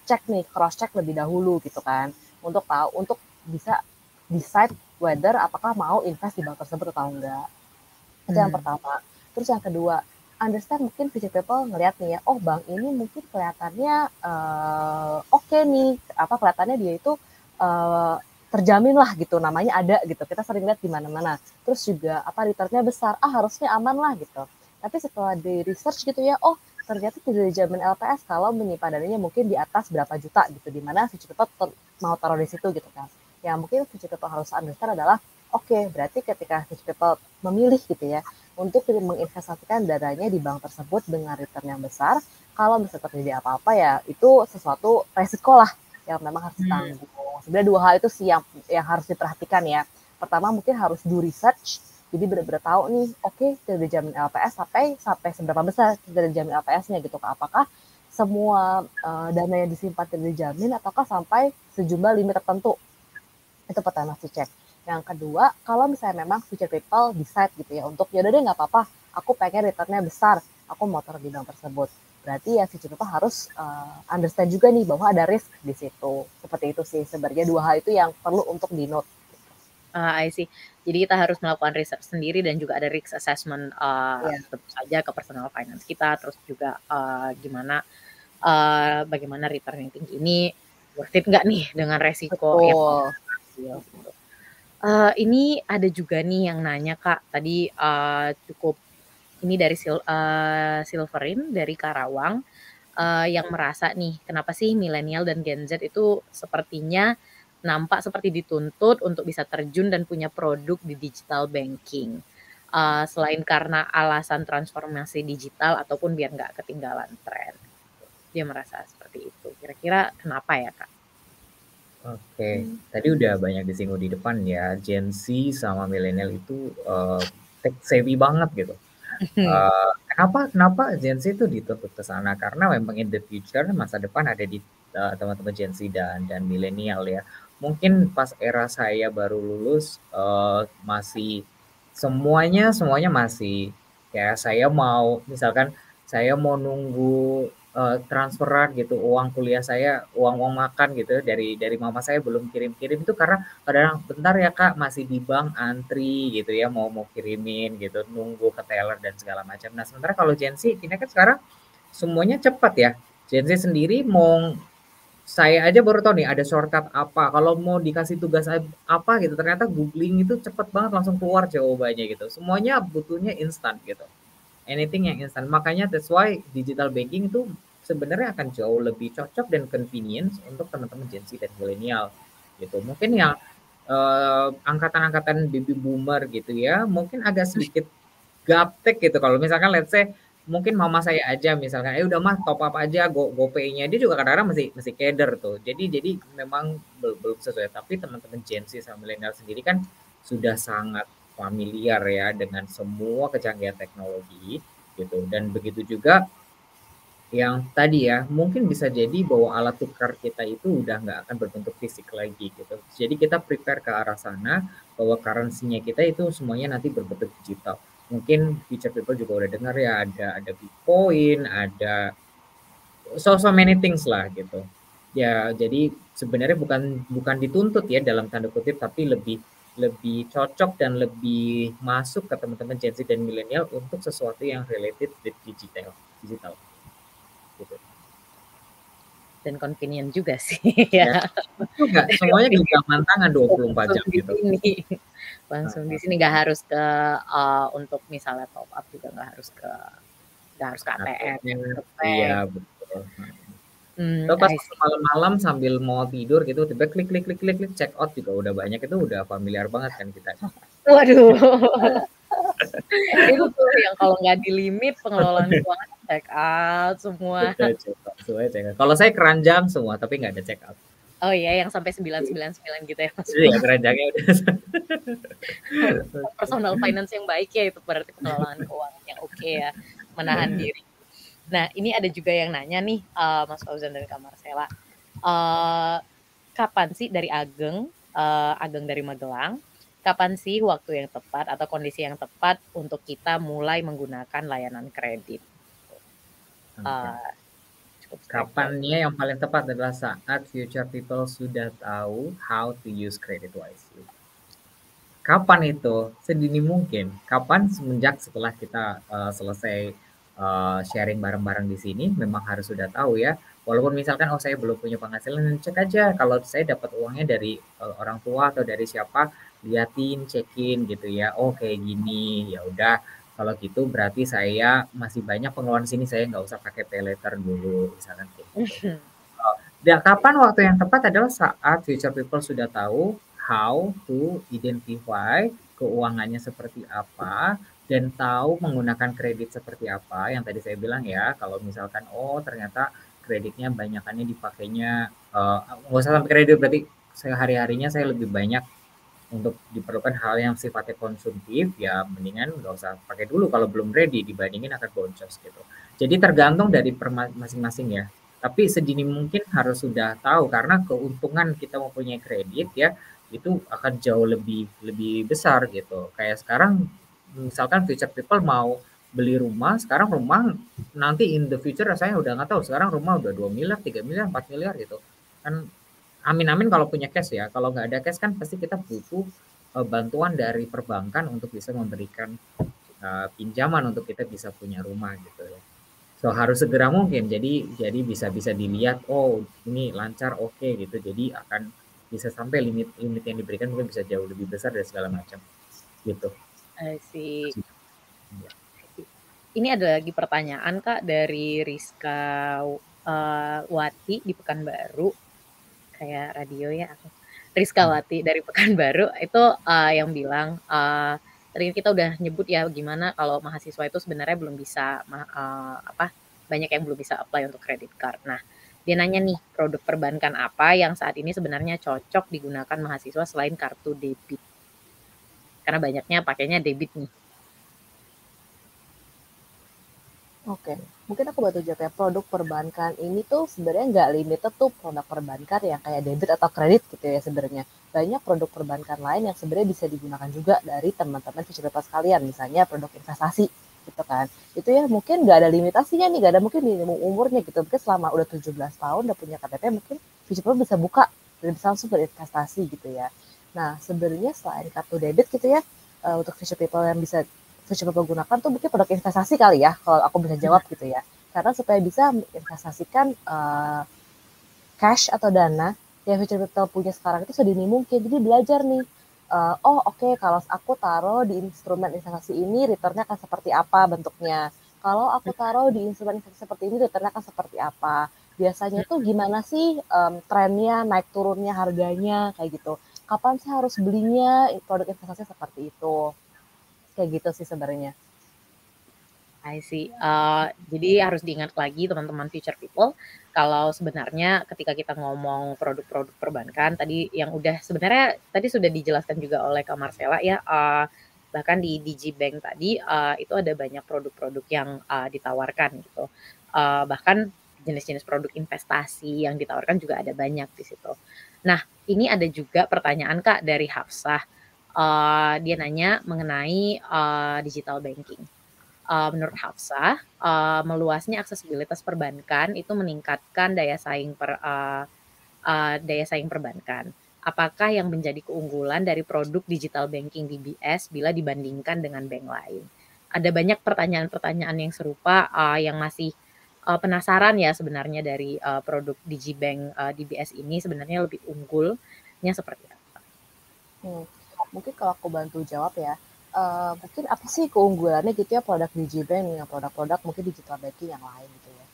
cek nih, cross check lebih dahulu gitu kan, untuk tahu, untuk bisa decide whether apakah mau invest di bank tersebut atau enggak. Itu yang pertama. Terus yang kedua, understand mungkin future people ngelihat nih ya, oh bank ini mungkin kelihatannya oke nih, kelihatannya dia itu terjamin lah gitu, namanya ada gitu, kita sering lihat di mana-mana. Terus juga returnnya besar, harusnya aman lah gitu. Tapi setelah di research gitu ya, oh ternyata tidak dijamin LPS kalau menyimpan dananya mungkin di atas berapa juta gitu, di mana future people mau taruh di situ gitu kan. Yang mungkin future people harus understand adalah, oke, berarti ketika future people memilih gitu ya, untuk menginvestasikan dananya di bank tersebut dengan return yang besar, kalau misalnya terjadi apa-apa ya itu sesuatu resiko lah yang memang harus ditanggung. Sebenarnya 2 hal itu sih yang harus diperhatikan ya. Pertama mungkin harus do research, jadi benar-benar tahu nih, oke, tidak dijamin LPS sampai seberapa besar tidak dijamin LPS-nya gitu. Apakah semua dana yang disimpan tidak dijamin ataukah sampai sejumlah limit tertentu. Itu pertama harus dicek. Yang kedua, kalau misalnya memang future people decide gitu ya untuk yaudah deh nggak apa-apa, aku pengen returnnya besar, aku mau taruh di bank tersebut. Berarti ya future people harus understand juga nih bahwa ada risk di situ. Seperti itu sih sebenarnya 2 hal itu yang perlu untuk di note. I see. Jadi kita harus melakukan research sendiri dan juga ada risk assessment, Iya. tentu saja ke personal finance kita, terus juga, bagaimana return yang tinggi ini worth it nggak nih dengan resiko yang Betul. hasil gitu. Ini ada juga nih yang nanya Kak, tadi, cukup ini dari Silverin dari Karawang, yang merasa nih, kenapa sih milenial dan Gen Z itu sepertinya nampak seperti dituntut untuk bisa terjun dan punya produk di digital banking. Selain karena alasan transformasi digital ataupun biar nggak ketinggalan tren. Dia merasa seperti itu. Kira-kira kenapa ya, Kak? Oke, tadi udah banyak disinggung di depan ya, Gen Z sama milenial itu tech savvy banget gitu. Kenapa Gen Z itu dituntut ke sana? Karena memang in the future masa depan ada di teman-teman Gen Z dan milenial ya. Mungkin pas era saya baru lulus masih semuanya masih kayak misalkan saya mau nunggu transferan gitu uang kuliah saya, uang makan gitu dari mama saya belum kirim-kirim itu karena kadang bentar ya Kak masih di bank antri gitu ya mau kirimin gitu nunggu ke teller dan segala macam. Nah sementara kalau Gen Z ini kan sekarang semuanya cepat ya. Gen Z sendiri mau saya aja baru tahu nih ada shortcut apa kalau mau dikasih tugas apa gitu ternyata googling itu cepet banget langsung keluar jawabannya gitu. Semuanya butuhnya instan gitu. Anything yang instan. Makanya that's why digital banking itu sebenarnya akan jauh lebih cocok dan convenience untuk teman-teman Gen Z dan milenial gitu. Mungkin yang angkatan-angkatan baby boomer gitu ya, mungkin agak sedikit gaptek gitu. Kalau misalkan let's say mungkin mama saya aja misalkan, udah mah top up aja GoPay-nya. Dia juga kadang-kadang masih keder tuh. Jadi memang belum sesuai. Tapi teman-teman Gen Z sama milenial sendiri kan sudah sangat familiar ya dengan semua kecanggihan teknologi gitu. Dan begitu juga yang tadi ya, mungkin bisa jadi bahwa alat tukar kita itu udah nggak akan berbentuk fisik lagi gitu. Jadi kita prepare ke arah sana bahwa currency-nya kita itu semuanya nanti berbentuk digital. Mungkin future people juga udah dengar ya ada Bitcoin, ada so many things lah gitu. Ya, jadi sebenarnya bukan dituntut ya dalam tanda kutip tapi lebih cocok dan lebih masuk ke teman-teman Gen Z dan milenial untuk sesuatu yang related with digital gitu. Dan convenient juga sih Ya, ya. juga semuanya genggaman tangan 24 jam gitu. Langsung di sini nggak harus ke untuk misalnya top up juga nggak harus ke ATM, ke Iya bank. betul. Hmm, Lo pas I see. malam-malam sambil mau tidur gitu tiba klik check out juga udah banyak itu udah familiar banget kan kita. Waduh. Itu tuh yang kalau nggak di limit pengelolaan keuangan check out semua. Udah check out, semuanya check out. Kalau saya keranjang semua tapi nggak ada check out. Oh iya yang sampai 999 gitu ya Mas? Iya keranjangnya udah. Personal finance yang baik ya itu berarti pengelolaan keuangan yang oke ya, menahan diri. Nah ini ada juga yang nanya nih Mas Fauzan dan Kak Marcella, kapan sih dari Ageng dari Magelang, kapan sih waktu yang tepat atau kondisi yang tepat untuk kita mulai menggunakan layanan kredit? Cukup Kapannya yang paling tepat adalah saat future people sudah tahu how to use credit wisely. Kapan itu? Sedini mungkin. Kapan? Semenjak setelah kita selesai sharing bareng-bareng di sini, memang harus sudah tahu ya. Walaupun misalkan saya belum punya penghasilan, cek aja kalau saya dapat uangnya dari orang tua atau dari siapa, liatin, cekin gitu ya. Oh kayak gini, ya udah. Kalau gitu berarti saya masih banyak pengeluaran sini, saya nggak usah pakai pay later dulu, misalkan kayak gitu. Dan kapan waktu yang tepat adalah saat future people sudah tahu how to identify keuangannya seperti apa dan tahu menggunakan kredit seperti apa yang tadi saya bilang ya kalau misalkan ternyata kreditnya banyakannya dipakainya nggak usah sampai kredit berarti sehari-harinya saya lebih banyak untuk diperlukan hal yang sifatnya konsumtif ya mendingan nggak usah pakai dulu kalau belum ready dibandingin akan boncos gitu. Jadi tergantung dari masing-masing ya. Tapi sedini mungkin harus sudah tahu karena keuntungan kita mempunyai kredit ya itu akan jauh lebih besar gitu. Kayak sekarang misalkan future people mau beli rumah, sekarang rumah nanti in the future saya udah nggak tahu. Sekarang rumah udah 2 miliar, 3 miliar, 4 miliar gitu. Kan amin-amin kalau punya cash ya. Kalau nggak ada cash kan pasti kita butuh bantuan dari perbankan untuk bisa memberikan pinjaman untuk kita bisa punya rumah gitu ya. So harus segera mungkin. Jadi bisa dilihat, oh ini lancar, oke gitu. Jadi akan bisa sampai limit yang diberikan mungkin bisa jauh lebih besar dari segala macam gitu. I see. Ya. Ini ada lagi pertanyaan Kak dari Rizka Wati di Pekanbaru, kayak radio ya aku. Rizka Wati dari Pekanbaru itu yang bilang tadi kita udah nyebut ya gimana kalau mahasiswa itu sebenarnya belum bisa banyak yang belum bisa apply untuk credit card. Nah, dia nanya nih produk perbankan apa yang saat ini sebenarnya cocok digunakan mahasiswa selain kartu debit. Karena banyaknya pakainya debit nih. Oke, mungkin aku bantu jawab ya. Produk perbankan ini tuh sebenarnya nggak limited tuh produk perbankan yang kayak debit atau kredit gitu ya sebenarnya. Banyak produk perbankan lain yang sebenarnya bisa digunakan juga dari teman-teman future people sekalian. Misalnya produk investasi gitu kan. Itu ya mungkin nggak ada limitasinya nih, nggak ada mungkin minimum umurnya gitu. Mungkin selama udah 17 tahun udah punya KTP mungkin future people bisa buka dan bisa langsung berinvestasi gitu ya. Nah sebenarnya selain kartu debit gitu ya, untuk future people yang bisa coba gunakan tuh mungkin produk investasi kali ya, kalau aku bisa jawab gitu ya. Karena supaya bisa menginvestasikan cash atau dana yang future capital punya sekarang itu sedini mungkin. Jadi belajar nih, kalau aku taruh di instrumen investasi ini returnnya akan seperti apa bentuknya. Kalau aku taruh di instrumen investasi seperti ini returnnya akan seperti apa. Biasanya tuh gimana sih trennya, naik turunnya harganya kayak gitu. Kapan sih harus belinya produk investasi seperti itu. Kayak gitu sih sebenarnya. I see. Jadi harus diingat lagi teman-teman future people, kalau sebenarnya ketika kita ngomong produk-produk perbankan tadi yang udah sebenarnya tadi sudah dijelaskan juga oleh Kak Marcella ya, bahkan di digibank tadi itu ada banyak produk-produk yang ditawarkan gitu. Bahkan jenis-jenis produk investasi yang ditawarkan juga ada banyak di situ. Nah, ini ada juga pertanyaan Kak dari Hafsah. Dia nanya mengenai digital banking. Menurut Hafsah, meluasnya aksesibilitas perbankan itu meningkatkan daya saing perbankan. Apakah yang menjadi keunggulan dari produk digital banking DBS bila dibandingkan dengan bank lain? Ada banyak pertanyaan-pertanyaan yang serupa yang masih penasaran ya sebenarnya dari produk digibank DBS ini sebenarnya lebih unggulnya seperti apa? Mungkin kalau aku bantu jawab ya, mungkin apa sih keunggulannya gitu ya produk digibank dengan produk-produk mungkin digital banking yang lain gitu ya.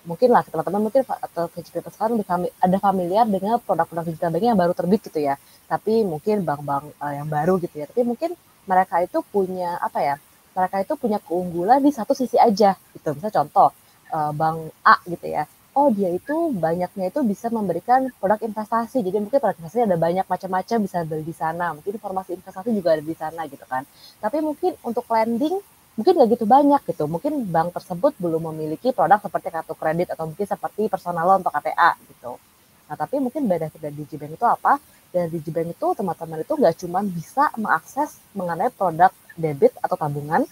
Mungkin lah teman-teman mungkin atau kita sekarang ada familiar dengan produk-produk digital banking yang baru terbit gitu ya. Tapi mungkin bank-bank yang baru gitu ya. Tapi mungkin mereka itu punya apa ya? Mereka itu punya keunggulan di satu sisi aja gitu. Misalnya contoh bank A gitu ya. Oh dia itu banyaknya itu bisa memberikan produk investasi. Jadi mungkin produk investasi ada banyak macam-macam bisa beli di sana. Mungkin informasi investasi juga ada di sana gitu kan. Tapi mungkin untuk lending mungkin nggak gitu banyak gitu. Mungkin bank tersebut belum memiliki produk seperti kartu kredit atau mungkin seperti personal loan atau KPA gitu. Nah tapi mungkin benefit dari digibank itu apa? Dari digibank itu teman-teman itu nggak cuma bisa mengakses mengenai produk debit atau tabungan,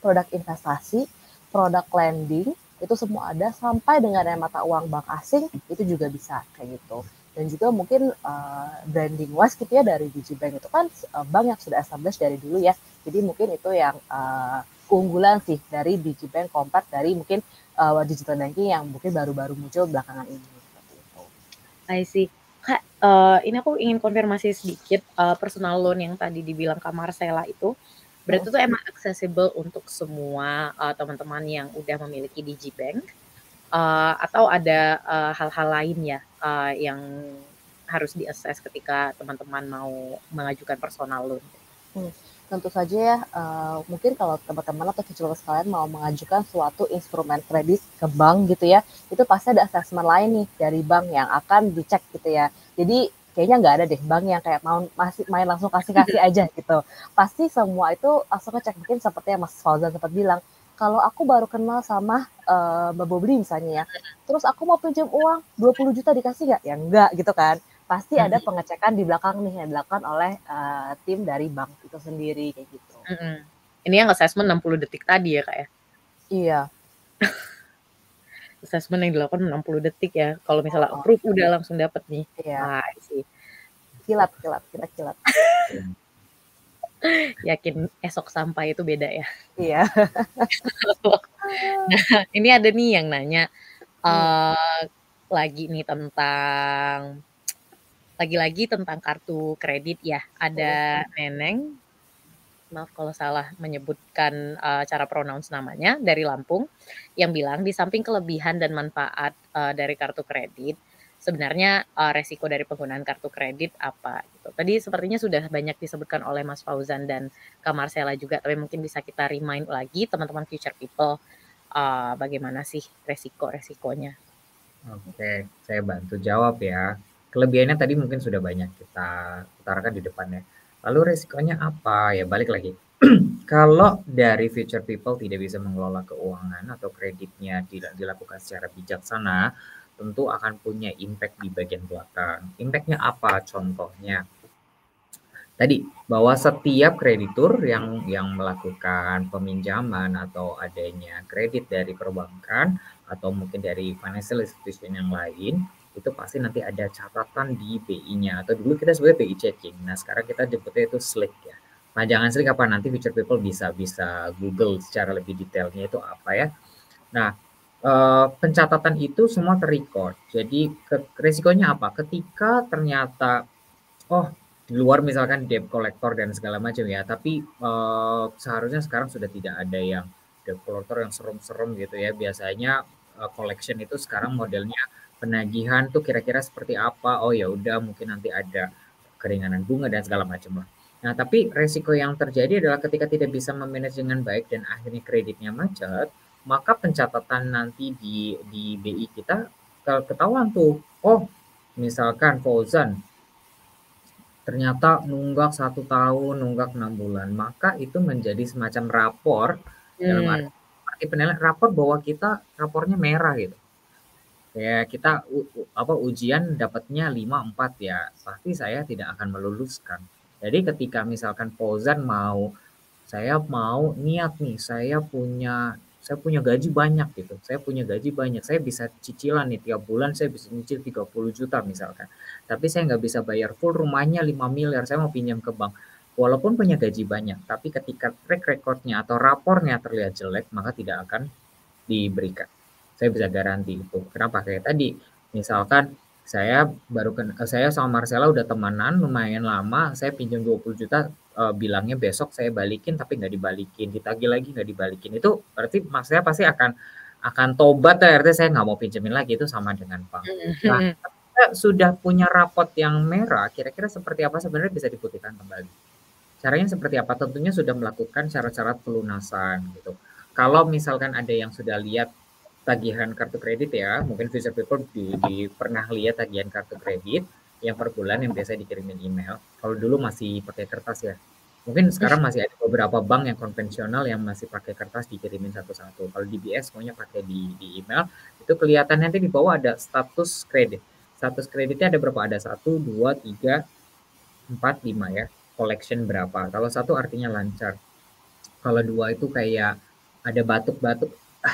produk investasi, produk lending, itu semua ada sampai dengan mata uang bank asing itu juga bisa kayak gitu. Dan juga mungkin branding wise gitu ya dari digibank itu kan bank yang sudah established dari dulu ya. Jadi mungkin itu yang keunggulan sih dari digibank compared dari mungkin digital banking yang mungkin baru-baru muncul belakangan ini. Seperti itu. I see. Kak, ini aku ingin konfirmasi sedikit, personal loan yang tadi dibilang Kak Marcella itu, berarti itu emang accessible untuk semua, teman-teman yang udah memiliki digibank, atau ada, hal-hal lain ya, yang harus di-assess ketika teman-teman mau mengajukan personal loan? Tentu saja ya, mungkin kalau teman-teman atau future sekalian mau mengajukan suatu instrumen kredit ke bank gitu ya, itu pasti ada assessment lain nih dari bank yang akan dicek gitu ya. Jadi kayaknya nggak ada deh bank yang kayak mau masih main langsung kasih-kasih aja gitu. Pasti semua itu langsung ngecek mungkin seperti yang Mas Fauzan sempat bilang, kalau aku baru kenal sama Mbak Bobli misalnya ya, terus aku mau pinjam uang 20 juta dikasih nggak? Ya enggak gitu kan. Pasti ada pengecekan di belakang nih yang dilakukan oleh tim dari bank itu sendiri kayak gitu. Ini yang assessment 60 detik tadi ya Kak ya? Iya. Assessment yang dilakukan 60 detik ya, kalau misalnya approve udah langsung dapet nih. Iya. I see. Kilat, kita kilat. Yakin esok sampai itu beda ya? Iya. Nah, ini ada nih yang nanya, Hmm. lagi nih lagi-lagi tentang kartu kredit ya. Ada Neneng, maaf kalau salah menyebutkan, cara pronounce namanya, dari Lampung, yang bilang di samping kelebihan dan manfaat, dari kartu kredit, sebenarnya, resiko dari penggunaan kartu kredit apa gitu. Tadi sepertinya sudah banyak disebutkan oleh Mas Fauzan dan Kak Marcella juga, tapi mungkin bisa kita remind lagi teman-teman future people, bagaimana sih resiko-resikonya? Oke, saya bantu jawab ya. Kelebihannya tadi mungkin sudah banyak kita utarakan di depannya. Lalu resikonya apa? Ya balik lagi. Kalau dari future people tidak bisa mengelola keuangan atau kreditnya tidak dilakukan secara bijaksana, tentu akan punya impact di bagian belakang. Impact-nya apa? Contohnya, tadi bahwa setiap kreditur yang melakukan peminjaman atau adanya kredit dari perbankan atau mungkin dari financial institution yang lain itu pasti nanti ada catatan di BI-nya atau dulu kita sebutnya BI checking. Nah, sekarang kita sebutnya itu SLIC ya. Nah, jangan SLIC apa nanti future people bisa Google secara lebih detailnya itu apa ya. Nah, pencatatan itu semua terrecord. Jadi resikonya apa? Ketika ternyata oh, di luar misalkan debt collector dan segala macam ya, tapi, seharusnya sekarang sudah tidak ada yang debt collector yang serem-serem gitu ya. Biasanya, collection itu sekarang modelnya penagihan tuh kira-kira seperti apa, oh ya udah mungkin nanti ada keringanan bunga dan segala macam lah. Nah, tapi resiko yang terjadi adalah ketika tidak bisa memanage dengan baik dan akhirnya kreditnya macet, maka pencatatan nanti di BI kita ketahuan tuh, oh misalkan Fauzan ternyata nunggak 1 tahun, nunggak 6 bulan, maka itu menjadi semacam rapor dalam Mmm. arti penilaian rapor bahwa kita rapornya merah gitu. Ya kita ujian dapatnya 5, 4 ya, pasti saya tidak akan meluluskan. Jadi ketika misalkan Fauzan saya mau niat nih, saya punya gaji banyak gitu, saya punya gaji banyak, saya bisa cicilan nih tiap bulan saya bisa nyicil 30 juta misalkan. Tapi saya nggak bisa bayar full rumahnya 5 miliar, saya mau pinjam ke bank. Walaupun punya gaji banyak, tapi ketika track recordnya atau rapornya terlihat jelek, maka tidak akan diberikan. Saya bisa garansi itu. Kenapa? Kayak tadi, misalkan saya sama Marcella udah temenan lumayan lama, saya pinjam 20 juta, bilangnya besok saya balikin tapi nggak dibalikin, ditagih lagi nggak dibalikin. Itu berarti Mas saya pasti akan tobat ya, artinya saya nggak mau pinjemin lagi, itu sama dengan bank. Mhm Nah, mhm. kita sudah punya rapot yang merah, kira-kira seperti apa sebenarnya bisa diputihkan kembali. Caranya seperti apa? Tentunya sudah melakukan syarat-syarat pelunasan gitu. Kalau misalkan ada yang sudah lihat tagihan kartu kredit ya, mungkin future people pernah lihat tagihan kartu kredit yang per bulan yang biasa dikirimin email. Kalau dulu masih pakai kertas ya. Mungkin sekarang masih ada beberapa bank yang konvensional yang masih pakai kertas dikirimin satu-satu. Kalau DBS semuanya pakai di email, itu kelihatan nanti di bawah ada status kredit. Status kreditnya ada berapa? Ada 1, 2, 3, 4, 5 ya. Collection berapa. Kalau 1 artinya lancar. Kalau 2 itu kayak ada batuk-batuk,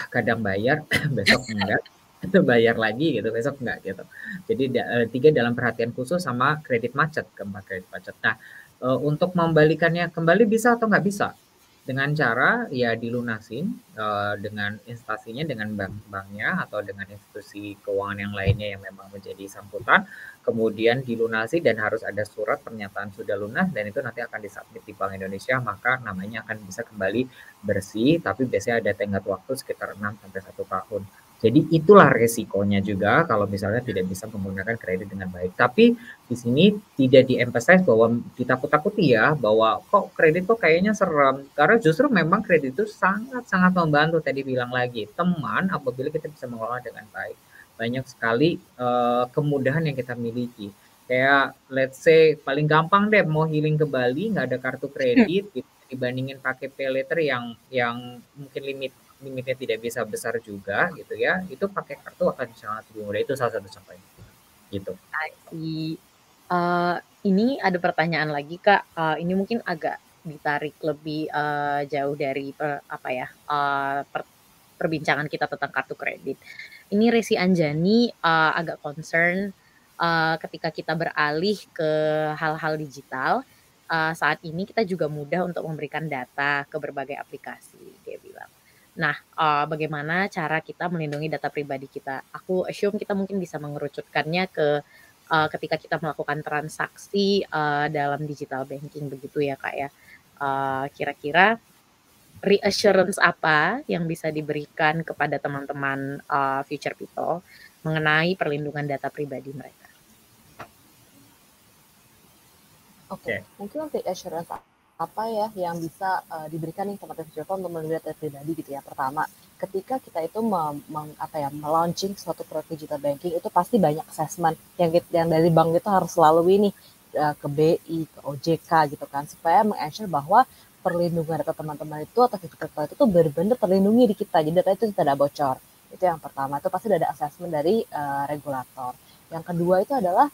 kadang bayar, besok enggak, itu bayar lagi gitu, besok enggak gitu. Jadi 3 dalam perhatian khusus sama kredit macet, keempat kredit macet. Nah, untuk membalikannya kembali bisa atau nggak bisa? Dengan cara ya dilunasin, dengan instansinya, dengan bank-banknya atau dengan institusi keuangan yang lainnya yang memang menjadi samputan, kemudian dilunasi dan harus ada surat pernyataan sudah lunas dan itu nanti akan disubmit di Bank Indonesia, maka namanya akan bisa kembali bersih, tapi biasanya ada tenggat waktu sekitar 6 sampai 1 tahun. Jadi itulah resikonya juga kalau misalnya tidak bisa menggunakan kredit dengan baik. Tapi di sini tidak di-emphasize bahwa ditakut-takuti ya, bahwa kok kredit kok kayaknya serem. Karena justru memang kredit itu sangat-sangat membantu, tadi bilang lagi, teman apabila kita bisa mengelola dengan baik. Banyak sekali kemudahan yang kita miliki. Kayak let's say paling gampang deh mau healing ke Bali nggak ada kartu kredit gitu, dibandingin pakai pay later yang mungkin limitnya tidak bisa besar juga gitu ya, itu pakai kartu akan sangat lebih mudah. Itu salah satu contohnya gitu. I see. Ini ada pertanyaan lagi, Kak, ini mungkin agak ditarik lebih, jauh dari apa ya, perbincangan kita tentang kartu kredit. Ini Resi Anjani, agak concern, ketika kita beralih ke hal-hal digital, saat ini kita juga mudah untuk memberikan data ke berbagai aplikasi, dia bilang. Nah, bagaimana cara kita melindungi data pribadi kita? Aku assume kita mungkin bisa mengerucutkannya ke, ketika kita melakukan transaksi, dalam digital banking begitu ya, Kak, ya. Kira-kira reassurance apa yang bisa diberikan kepada teman-teman, future people mengenai perlindungan data pribadi mereka? Oke, mungkin untuk assurance apa ya yang bisa diberikan nih teman-teman future people untuk melindungi data pribadi gitu ya. Pertama, ketika kita itu melaunching suatu produk digital banking itu pasti banyak assessment yang dari bank itu harus selalu ini ke BI, ke OJK gitu kan, supaya mengassure bahwa perlindungan data teman-teman itu atau future people itu tuh benar-benar terlindungi di kita, jadi data itu tidak bocor. Itu yang pertama, itu pasti ada assessment dari regulator. Yang kedua itu adalah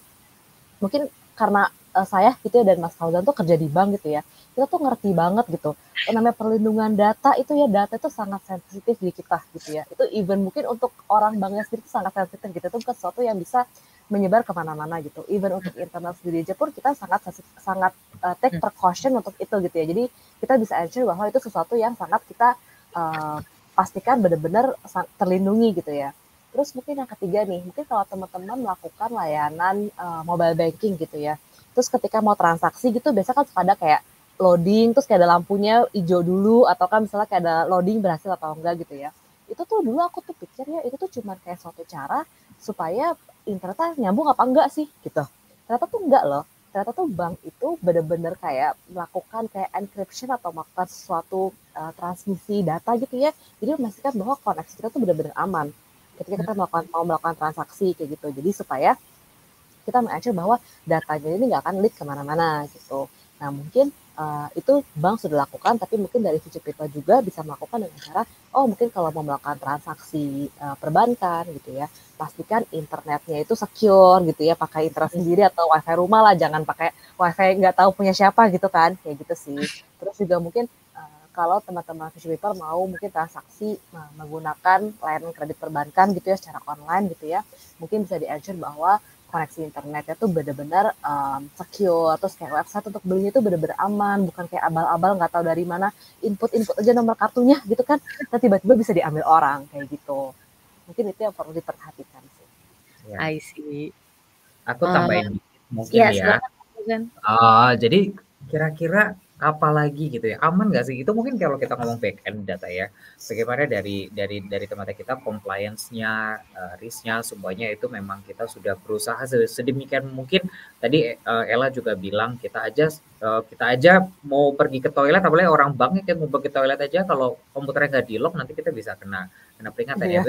mungkin karena saya gitu ya dan Mas Fauzan tuh kerja di bank gitu ya, kita tuh ngerti banget gitu. Namanya perlindungan data itu ya, data itu sangat sensitif di kita gitu ya. Itu even mungkin untuk orang banknya sendiri itu sangat sensitif gitu. Itu bukan sesuatu yang bisa menyebar kemana-mana gitu. Even untuk internal sendiri aja pun kita sangat take precaution untuk itu gitu ya. Jadi kita bisa ensure bahwa itu sesuatu yang sangat kita pastikan benar-benar terlindungi gitu ya. Terus mungkin yang ketiga nih, mungkin kalau teman-teman melakukan layanan mobile banking gitu ya, terus ketika mau transaksi gitu, biasa kan suka ada kayak loading, terus kayak ada lampunya hijau dulu, atau kan misalnya kayak ada loading berhasil atau enggak gitu ya. Itu tuh dulu aku tuh pikir ya, itu tuh cuma kayak suatu cara supaya internetnya nyambung apa enggak sih gitu. Ternyata tuh enggak loh. Ternyata tuh bank itu benar-benar kayak melakukan kayak encryption atau melakukan sesuatu transmisi data gitu ya. Jadi memastikan bahwa koneksi kita tuh benar-benar aman ketika kita mau melakukan transaksi kayak gitu. Jadi supaya kita mengacu bahwa datanya ini nggak akan leak kemana-mana gitu. Nah mungkin itu bank sudah lakukan, tapi mungkin dari future people juga bisa melakukan dengan cara, mungkin kalau mau melakukan transaksi perbankan gitu ya, pastikan internetnya itu secure gitu ya, pakai internet sendiri atau wifi rumah lah, jangan pakai wifi nggak tahu punya siapa gitu kan, kayak gitu sih. Terus juga mungkin kalau teman-teman future people mau mungkin transaksi menggunakan layanan kredit perbankan gitu ya secara online gitu ya, mungkin bisa di-ensure bahwa koneksi internetnya tuh benar-benar secure, terus kayak website untuk belinya tuh benar-benar aman, bukan kayak abal-abal nggak tahu dari mana, input aja nomor kartunya gitu kan, dan tiba-tiba bisa diambil orang kayak gitu. Mungkin itu yang perlu diperhatikan sih. Ya. I see. Aku tambahin mungkin Ya, ya. silakan. Jadi kira-kira apa lagi gitu ya, aman nggak sih? Itu mungkin kalau kita ngomong back end data ya, bagaimana dari teman-teman kita compliance-nya, risk-nya semuanya itu memang kita sudah berusaha sedemikian mungkin. Tadi Ella juga bilang kita aja mau pergi ke toilet, apalagi orang bank ya, mau pergi ke toilet aja kalau komputernya nggak di-lock nanti kita bisa kena peringatan ya.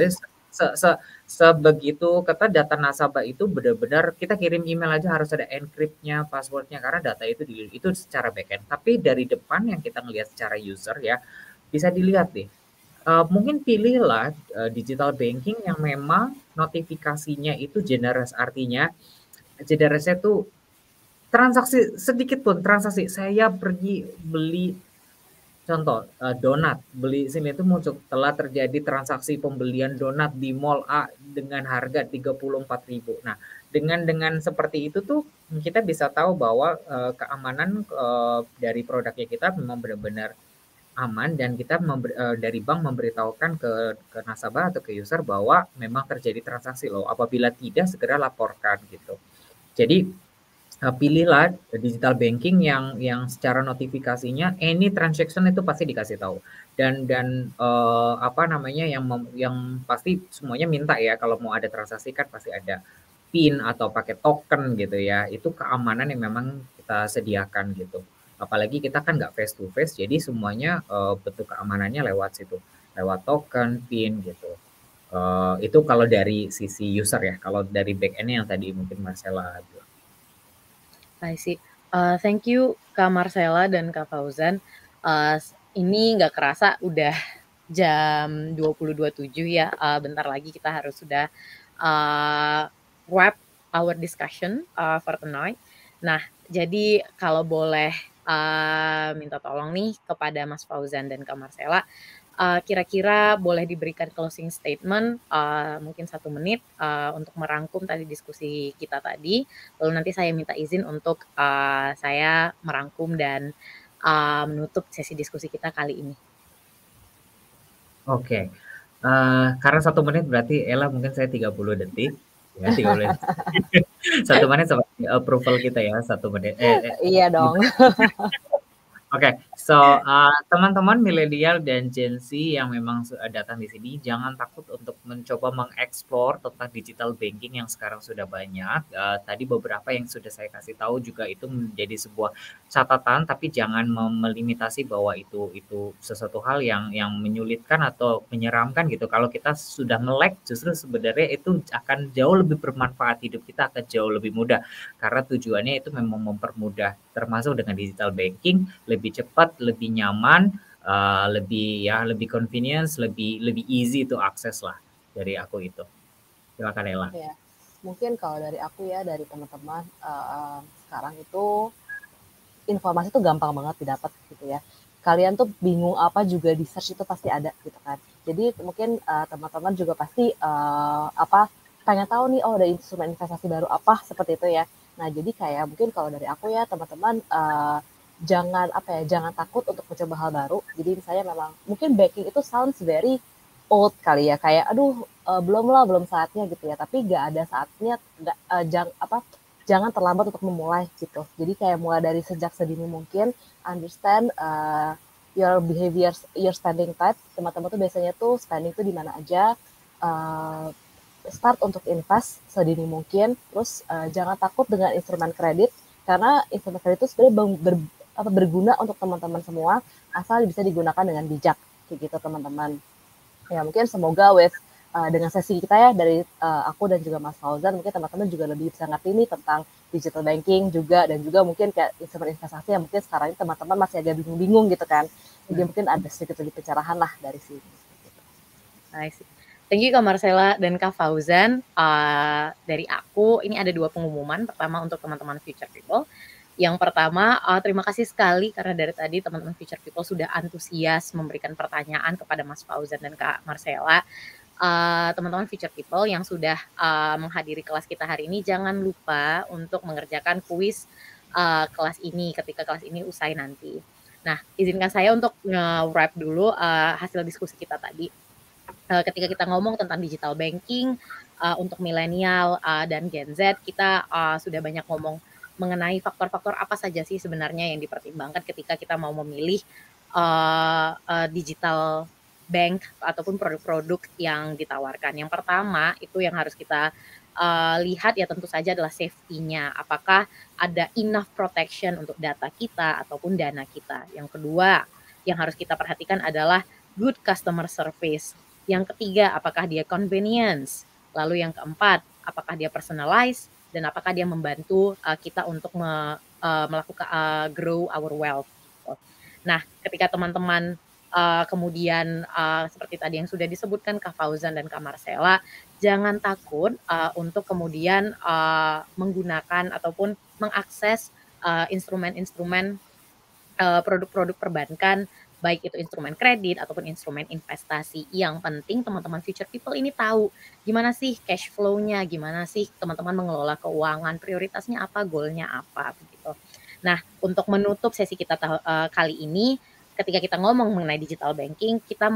Sebegitu kata data nasabah itu benar-benar kita kirim email aja harus ada encrypt-nya, password-nya, karena data itu secara backend. Tapi dari depan yang kita ngelihat secara user ya, bisa dilihat deh. Mungkin pilihlah digital banking yang memang notifikasinya itu generous, artinya generousnya tuh transaksi sedikit pun transaksi. Saya pergi beli contoh donat, beli sini itu muncul telah terjadi transaksi pembelian donat di mall A dengan harga 34.000. Nah, dengan seperti itu tuh kita bisa tahu bahwa keamanan dari produknya kita memang benar-benar aman, dan kita dari bank memberitahukan ke nasabah atau ke user bahwa memang terjadi transaksi loh. Apabila tidak, segera laporkan gitu. Jadi pilihlah digital banking yang secara notifikasinya any transaction itu pasti dikasih tahu, dan apa namanya yang pasti semuanya minta ya, kalau mau ada transaksi kan pasti ada PIN atau pakai token gitu ya, itu keamanan yang memang kita sediakan gitu. Apalagi kita kan nggak face to face, jadi semuanya bentuk keamanannya lewat situ, lewat token, PIN gitu. Itu kalau dari sisi user ya, kalau dari back end yang tadi mungkin Marcella bilang. I see. Thank you Kak Marcella dan Kak Fauzan. Ini nggak kerasa udah jam 20.27 ya. Bentar lagi kita harus sudah wrap our discussion for tonight. Nah, jadi kalau boleh minta tolong nih kepada Mas Fauzan dan Kak Marcella, Kira-kira boleh diberikan closing statement, mungkin 1 menit, untuk merangkum tadi diskusi kita tadi, lalu nanti saya minta izin untuk, saya merangkum dan, menutup sesi diskusi kita kali ini. Oke, karena 1 menit berarti Ella mungkin saya 30 detik, ya 30 detik. 1 menit seperti approval kita ya, 1 menit, Iya dong. Oke, so, teman-teman milenial dan Gen Z yang memang datang di sini, jangan takut untuk mencoba mengeksplor tentang digital banking yang sekarang sudah banyak. Tadi beberapa yang sudah saya kasih tahu juga itu menjadi sebuah catatan, tapi jangan melimitasi bahwa itu sesuatu hal yang menyulitkan atau menyeramkan gitu. Kalau kita sudah melek, justru sebenarnya itu akan jauh lebih bermanfaat, hidup kita akan jauh lebih mudah. Karena tujuannya itu memang mempermudah, termasuk dengan digital banking, lebih cepat, lebih nyaman, lebih convenience, lebih easy to access lah dari aku itu. Silakan Ella. Ya, mungkin kalau dari aku ya, dari teman-teman sekarang itu informasi tuh gampang banget didapat gitu ya. Kalian tuh bingung apa juga di search itu pasti ada gitu kan. Jadi mungkin teman-teman juga pasti pengen tahu nih, oh ada instrumen investasi baru apa seperti itu ya. Nah jadi kayak mungkin kalau dari aku ya teman-teman jangan takut untuk mencoba hal baru. Jadi misalnya memang mungkin banking itu sounds very old kali ya, kayak aduh belum saatnya gitu ya. Tapi nggak ada saatnya, jangan terlambat untuk memulai gitu. Jadi kayak mulai dari sejak sedini mungkin, understand your behavior, your spending type. Teman-teman tuh biasanya tuh spending tuh di mana aja. Start untuk invest sedini mungkin. Terus jangan takut dengan instrumen kredit, karena instrumen kredit itu sebenarnya berguna untuk teman-teman semua, asal bisa digunakan dengan bijak kayak gitu teman-teman. Ya mungkin semoga dengan sesi kita ya dari aku dan juga Mas Fauzan, mungkin teman-teman juga lebih bisa ngerti nih tentang digital banking juga, dan juga mungkin kayak instrumen investasi yang mungkin sekarang ini teman-teman masih agak bingung-bingung gitu kan. Jadi mungkin ada sedikit lebih pencerahan lah dari sini. Nice. Thank you Kak Marcella dan Kak Fauzan. Dari aku, ini ada 2 pengumuman. Pertama untuk teman-teman Future People. Yang pertama, terima kasih sekali karena dari tadi teman-teman Future People sudah antusias memberikan pertanyaan kepada Mas Fauzan dan Kak Marcella. Teman-teman Future People yang sudah menghadiri kelas kita hari ini, jangan lupa untuk mengerjakan kuis kelas ini ketika kelas ini usai nanti. Nah, izinkan saya untuk nge-wrap dulu hasil diskusi kita tadi. Ketika kita ngomong tentang digital banking untuk milenial dan Gen Z, kita sudah banyak ngomong mengenai faktor-faktor apa saja sih sebenarnya yang dipertimbangkan ketika kita mau memilih digital bank ataupun produk-produk yang ditawarkan. Yang pertama itu yang harus kita lihat ya tentu saja adalah safety-nya. Apakah ada enough protection untuk data kita ataupun dana kita. Yang kedua yang harus kita perhatikan adalah good customer service. Yang ketiga, apakah dia convenience. Lalu yang keempat, apakah dia personalized dan apakah dia membantu kita untuk melakukan grow our wealth. Nah, ketika teman-teman kemudian seperti tadi yang sudah disebutkan Kak Fauzan dan Kak Marcella, jangan takut untuk kemudian menggunakan ataupun mengakses instrumen-instrumen produk-produk perbankan, baik itu instrumen kredit ataupun instrumen investasi. Yang penting teman-teman Future People ini tahu gimana sih cash flow-nya, gimana sih teman-teman mengelola keuangan, prioritasnya apa, goal-nya apa begitu. Nah, untuk menutup sesi kita kali ini, ketika kita ngomong mengenai digital banking, kita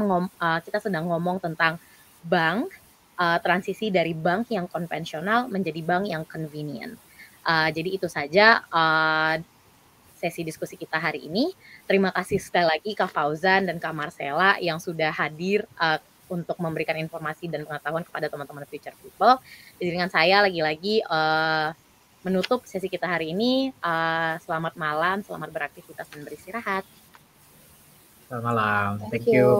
sedang ngomong tentang bank, transisi dari bank yang konvensional menjadi bank yang convenient. Jadi itu saja sesi diskusi kita hari ini. Terima kasih sekali lagi Kak Fauzan dan Kak Marcella yang sudah hadir untuk memberikan informasi dan pengetahuan kepada teman-teman Future People. Dengan saya lagi-lagi menutup sesi kita hari ini. Selamat malam, selamat beraktivitas dan beristirahat. Selamat malam. Thank you.